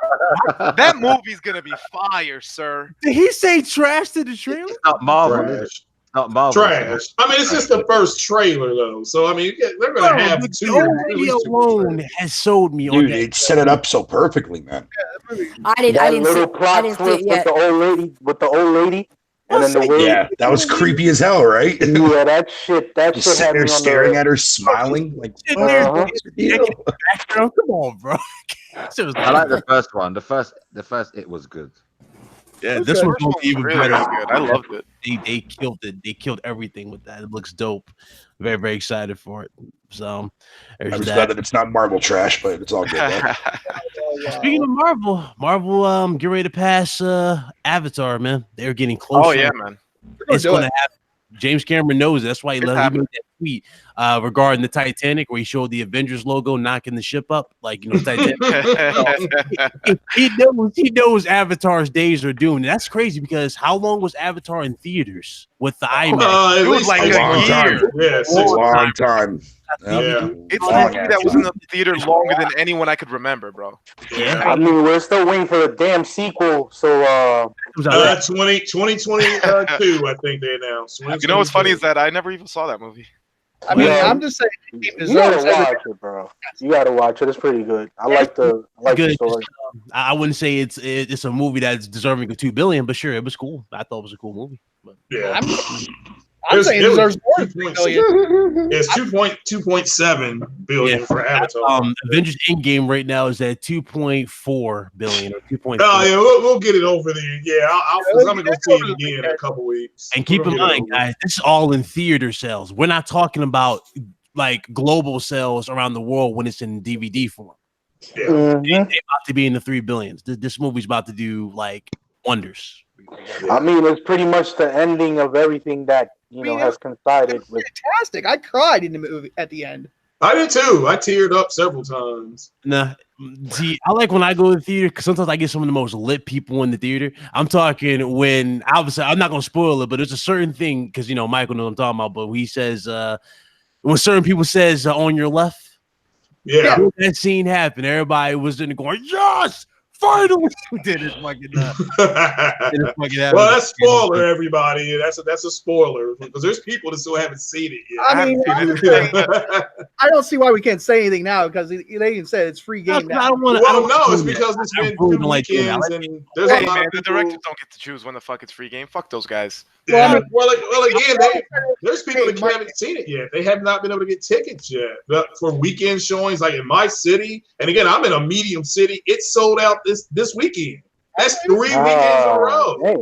That movie's gonna be fire, sir. Did he say trash to the trailer? It's not Marvel. Trash. Not Marvel. Trash. I mean, it's just the first trailer, though. So I mean, they're gonna have two. Alone has sold me. Dude, it set it up so perfectly, man. I didn't see it yet. with the old lady. And then that was creepy as hell, right? Yeah, that shit. Just sitting there staring at her, smiling like. Come on, bro. I like the first one. The first it was good. Yeah, this one's even really better. Good. I loved it. They killed it. They killed everything with that. It looks dope. Very, very excited for it. So I'm just glad that it's not Marvel trash, but it's all good. Speaking of Marvel, get ready to pass Avatar, man. They're getting closer. Oh yeah, man. It's going to happen. James Cameron knows it. That's why he made that tweet regarding the Titanic, where he showed the Avengers logo knocking the ship up, like Titanic. he knows Avatar's days are doomed. And that's crazy because how long was Avatar in theaters with the IMAX? It was like a year. Yeah, a long time. Yeah. It's a movie that was in the theater longer than anyone I could remember, bro. Yeah. I mean, we're still waiting for the damn sequel. So 2022, I think they announced. You know what's funny is that I never even saw that movie. I mean, I'm just saying, you gotta watch it, bro. You gotta watch it. It's pretty good. I like the story. I wouldn't say it's a movie that's deserving of $2 billion, but sure, it was cool. I thought it was a cool movie. But. Yeah, I'm saying it deserves more than $2 billion. It's 2.7 billion for Avatar. Avengers Endgame right now is at 2.4 billion or 2.4. Oh yeah, we'll get it over there. Yeah, I'm gonna go see it again in a couple weeks. And keep in mind, guys, this is all in theater sales. We're not talking about like global sales around the world when it's in DVD form. Yeah, they're about to be in the 3 billions. This movie's about to do like wonders. I mean, it's pretty much the ending of everything that has coincided with. Fantastic! I cried in the movie at the end. I did too. I teared up several times. Nah, see, I like when I go to the theater because sometimes I get some of the most lit people in the theater. I'm talking when obviously I'm not gonna spoil it, but there's a certain thing because Michael knows what I'm talking about. But he says when certain people says on your left, when that scene happened, everybody was in the going, yes. Finally, did it fucking well, that's spoiler, everybody. That's a spoiler because there's people that still haven't seen it yet. I mean, I don't see why we can't say anything now because they even said it's free game now. It's because it's been 2 weekends and there's a lot of the directors don't get to choose when the fuck it's free game. Fuck those guys. Yeah. Well, again, there's people that haven't seen it yet. They have not been able to get tickets yet. But for weekend showings, like in my city, and again, I'm in a medium city. It's sold out this weekend. That's 3 weekends in a row. Hey.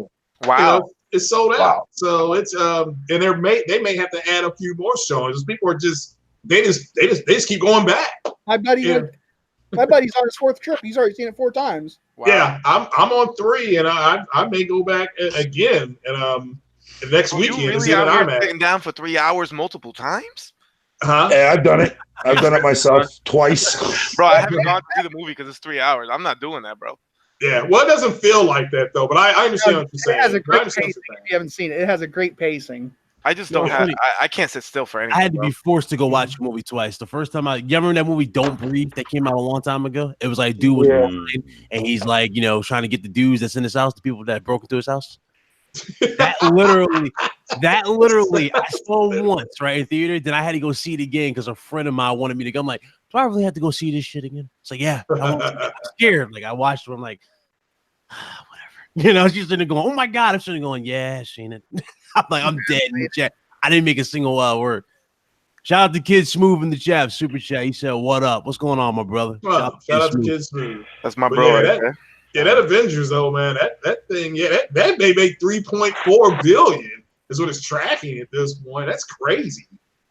Wow. You know, it's sold out. Wow. So it's and they may have to add a few more showings. People are just they just keep going back. My buddy's on his 4th trip. He's already seen it 4 times. Wow. Yeah, I'm on 3, and I may go back again and next weekend. You really out here sitting down for 3 hours multiple times? Yeah, I've done it. I've done it myself twice. Bro, I haven't gone to see the movie because it's 3 hours. I'm not doing that, bro. Yeah, well, it doesn't feel like that though, but I understand what you're saying. It has a great pacing. If you haven't seen it, it has a great pacing. I just don't have. I can't sit still for anything. I had to be forced to go watch a movie twice. The first time you remember that movie Don't Breathe that came out a long time ago? It was like dude was blind, and he's like, trying to get the dudes that's in his house, the people that broke into his house. That literally, I saw it once, right, in theater. Then I had to go see it again because a friend of mine wanted me to go. I'm like, do I really have to go see this shit again? It's like, yeah, I'm scared. Like I watched it, I'm like, whatever. She's sitting there going, oh my god, I'm sitting there going, yeah, I've seen it. I'm like, I'm dead in the chat. I didn't make a single word. Shout out to Kid Smooth in the chat, super chat. He said, "What up? What's going on, my brother?" Shout out to Kid Smooth. That's my bro. That Avengers though, man. That thing, that may make 3.4 billion is what it's tracking at this point. That's crazy.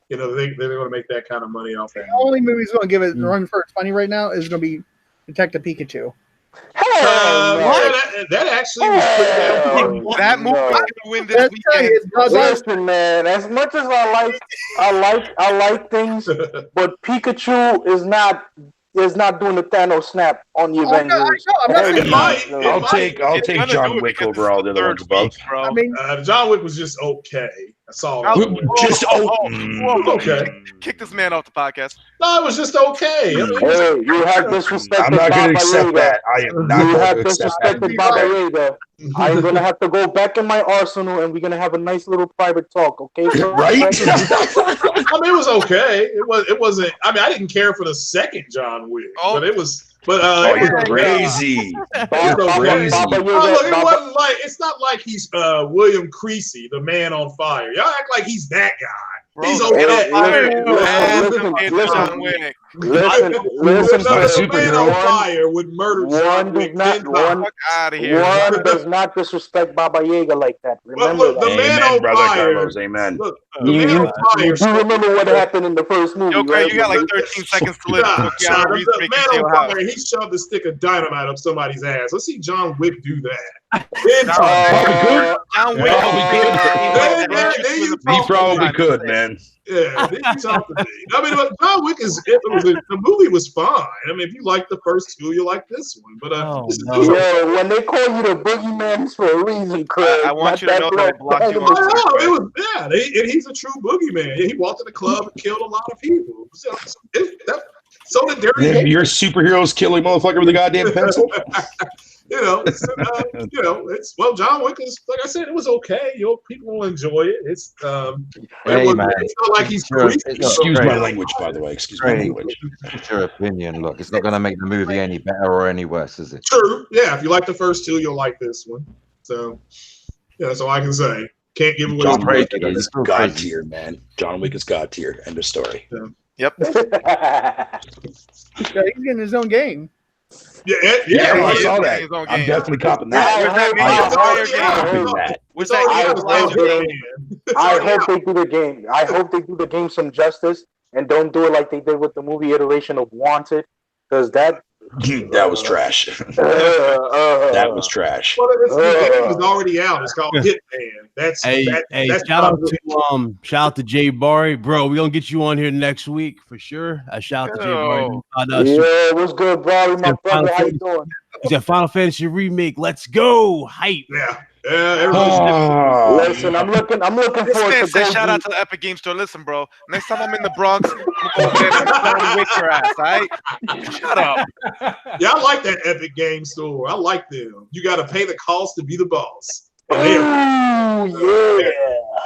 They're going to make that kind of money off that. The only movie that's going to give it a run for its money right now is going to be Detective Pikachu. That actually was pretty damn that movie is going to win this weekend. Listen, man. As much as I like things, but Pikachu is not doing the Thanos snap on the Avengers. I'll take John Wick over all the other ones above. I mean, John Wick was just okay. That's all. Okay. Kick this man off the podcast. No, it was just okay. Hey, you have disrespected. I'm not going to accept that. I am not going to accept that. Baba Yaga. I'm going to have to go back in my arsenal, and we're going to have a nice little private talk, okay? Right? I mean, it was okay. It wasn't. I mean, I didn't care for the second John Wick, but it was. But you're crazy. Look, it wasn't like. It's not like he's William Creasy, the Man on Fire. Y'all act like he's that guy. He's okay. Listen. The Man on Fire would murder John Wick 10 times. Out of here. One does not disrespect Baba Yaga like that. Remember the Man on Fire. Carlos, amen. Look, the Man on Fire. You remember what happened in the first movie? Yo, Craig, you got like 13 seconds to live. The Man on Fire. He shoved a stick of dynamite up somebody's ass. Let's see John Wick do that. John Wick. He probably could, man. Yeah, then you talk to me. I mean, John Wick the movie was fine. I mean, if you like the first two, you like this one. But when they call you the boogeyman, it's for a reason, Craig. I want you to know that I blocked you on Twitter. He's a true boogeyman. He walked in the club and killed a lot of people. So the dirty. Your superheroes killing motherfucker with a goddamn pencil. It's John Wick is, like I said, it was okay. People will enjoy it. It's it's not like he's excuse my language, by the way. Excuse my language. It's your opinion. Look, it's not going to make the movie any better or any worse, is it? True. Yeah, if you like the first two, you'll like this one. So, that's all I can say. Can't give away. John Wick is God tier, man. John Wick is God tier. End of story. Yep. He's getting his own game. Yeah, I saw that. I'm definitely copping that. I hope they do the game. I hope they do the game some justice and don't do it like they did with the movie iteration of Wanted, because that was trash. That was trash. Well, the game is already out. It's called Hitman. That's shout out to Jay Barry, bro. We're gonna get you on here next week for sure. Shout out to Jay Barry. What's good, Barry? My brother, how you doing? It's a Final Fantasy remake. Let's go, hype. Yeah. Listen, I'm looking forward to shout out to the Epic Game Store. Listen, bro. Next time I'm in the Bronx, I'm gonna whip your ass. All right? Shut up. Yeah, I like that Epic Game Store. I like them. You got to pay the cost to be the boss. And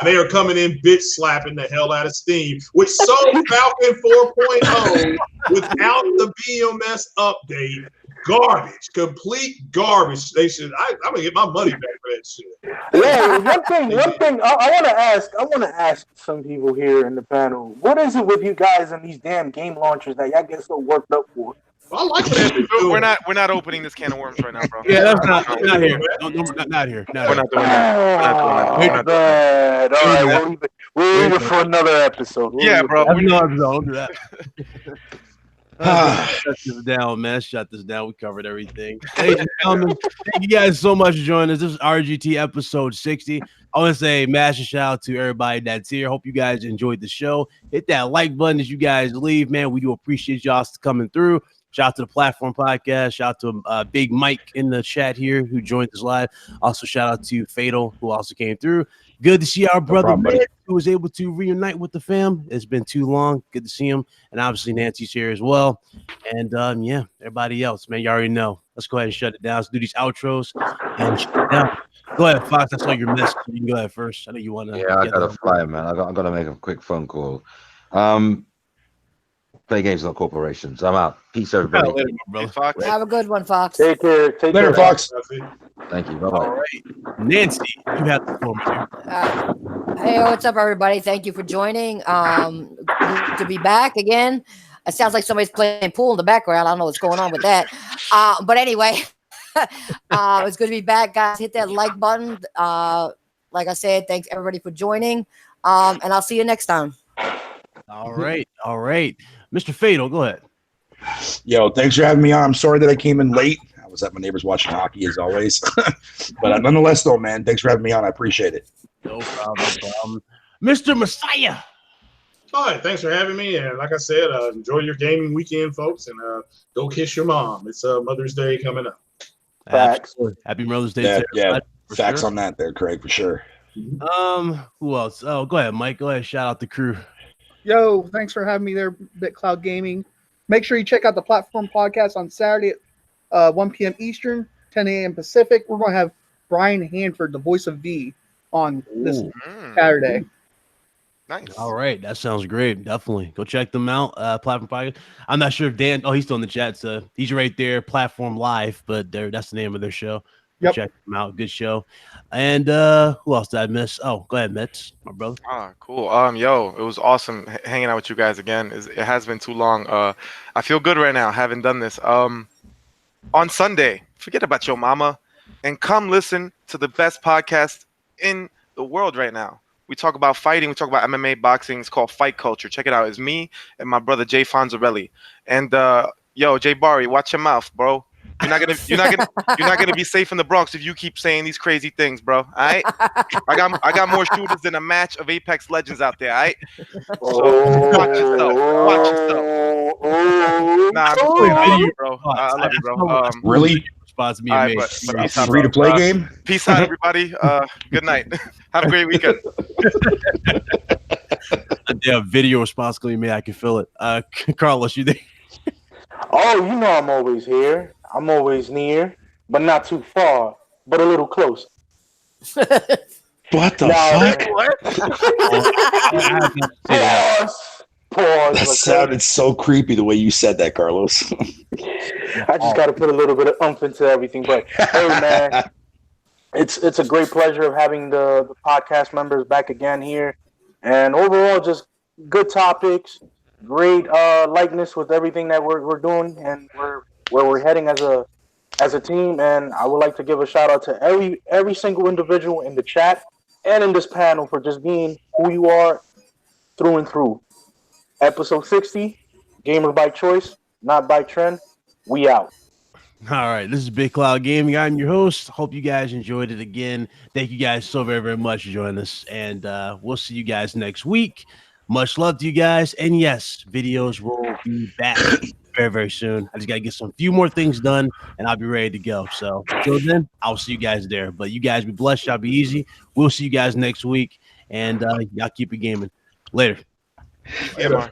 they are coming in bitch slapping the hell out of Steam, which sold Falcon 4.0 without the BMS update. Garbage, complete garbage. They should. I'm gonna get my money back for that shit. Yeah, one thing. I want to ask some people here in the panel. What is it with you guys and these damn game launchers that y'all get so worked up for? I like that. We're not opening this can of worms right now, bro. Yeah, that's not here. Not here. We're not doing that. All right, we'll leave it for another episode. Yeah, bro. Don't do that. Shut this down, man. Shut this down. We covered everything. Ladies and gentlemen, thank you guys so much for joining us. This is RGT episode 60. I want to say massive shout out to everybody that's here. Hope you guys enjoyed the show. Hit that like button as you guys leave, man. We do appreciate y'all coming through. Shout out to the Platform Podcast. Shout out to Big Mike in the chat here who joined us live. Also, shout out to Fatal who also came through. Good to see our brother Mitch, who was able to reunite with the fam. It's been too long. Good to see him. And obviously Nancy's here as well. And yeah, everybody else, man, you already know. Let's go ahead and shut it down. Let's do these outros and shut it down. Go ahead, Fox. I saw your message. You can go ahead first. I know you want to. Yeah, I got to fly, man. I got to make a quick phone call. Play games, not corporations. I'm out. Peace, everybody. Later, brother. Fox. Have a good one, Fox. Take care. Take Later, care, Fox. Thank you. Bye-bye. All right. Nancy, you have the floor, my dear. Hey, what's up, everybody? Thank you for joining. Good to be back again. It sounds like somebody's playing pool in the background. I don't know what's going on with that. But anyway, it's good to be back, guys. Hit that like button. Like I said, thanks everybody for joining. And I'll see you next time. All right. Mr. Fatal, go ahead. Yo, thanks for having me on. I'm sorry that I came in late. I was at my neighbors watching hockey as always. But nonetheless, though, man, thanks for having me on. I appreciate it. No problem. Mr. Messiah. All right, thanks for having me. And like I said, enjoy your gaming weekend, folks, and go kiss your mom. It's Mother's Day coming up. Facts. Happy Mother's Day. Yeah. Facts on that there, Craig, for sure. Who else? Oh, go ahead, Mike. Go ahead. Shout out the crew. Yo, thanks for having me there, BitCloud Gaming. Make sure you check out the Platform Podcast on Saturday at 1 p.m. Eastern, 10 a.m. Pacific. We're going to have Brian Hanford, the voice of V, on this Saturday. Nice. All right. That sounds great. Definitely. Go check them out. Platform Podcast. I'm not sure if Dan, he's still in the chat. So he's right there, Platform Live, but that's the name of their show. Yep. Check them out. Good show. And who else did I miss? Oh, go ahead, Mitch, my brother. Cool. Yo, it was awesome hanging out with you guys again. It has been too long. I feel good right now, having done this. On Sunday, forget about your mama and come listen to the best podcast in the world right now. We talk about fighting. We talk about MMA, boxing. It's called Fight Culture. Check it out. It's me and my brother Jay Fonzarelli. And Jay Barry, watch your mouth, bro. You're not gonna be safe in the Bronx if you keep saying these crazy things, bro. All right, I got more shooters than a match of Apex Legends out there. All right, so watch yourself. Nah, I'm just playing. I love you, bro. I love you, bro. Really? Free to play game. Peace out, everybody. Good night. Have a great weekend. Yeah, video response going to be made. I can feel it. Carlos, you there? Oh, you know I'm always here. I'm always near, but not too far, but a little close. What the fuck? Pause. That sounded so creepy the way you said that, Carlos. I just got to put a little bit of oomph into everything. But hey, man, it's a great pleasure of having the podcast members back again here, and overall, just good topics, great likeness with everything that we're doing, and where we're heading as a team. And I would like to give a shout out to every single individual in the chat and in this panel for just being who you are through and through. Episode 60, Gamer by Choice, not by trend. We out. All right, this is Big Cloud Gaming. I'm your host. Hope you guys enjoyed it again. Thank you guys so very, very much for joining us. And we'll see you guys next week. Much love to you guys. And yes, videos will be back very, very soon. I just got to get some few more things done, and I'll be ready to go. So until then, I'll see you guys there. But you guys be blessed. Y'all be easy. We'll see you guys next week. And y'all keep it gaming. Later. Yeah,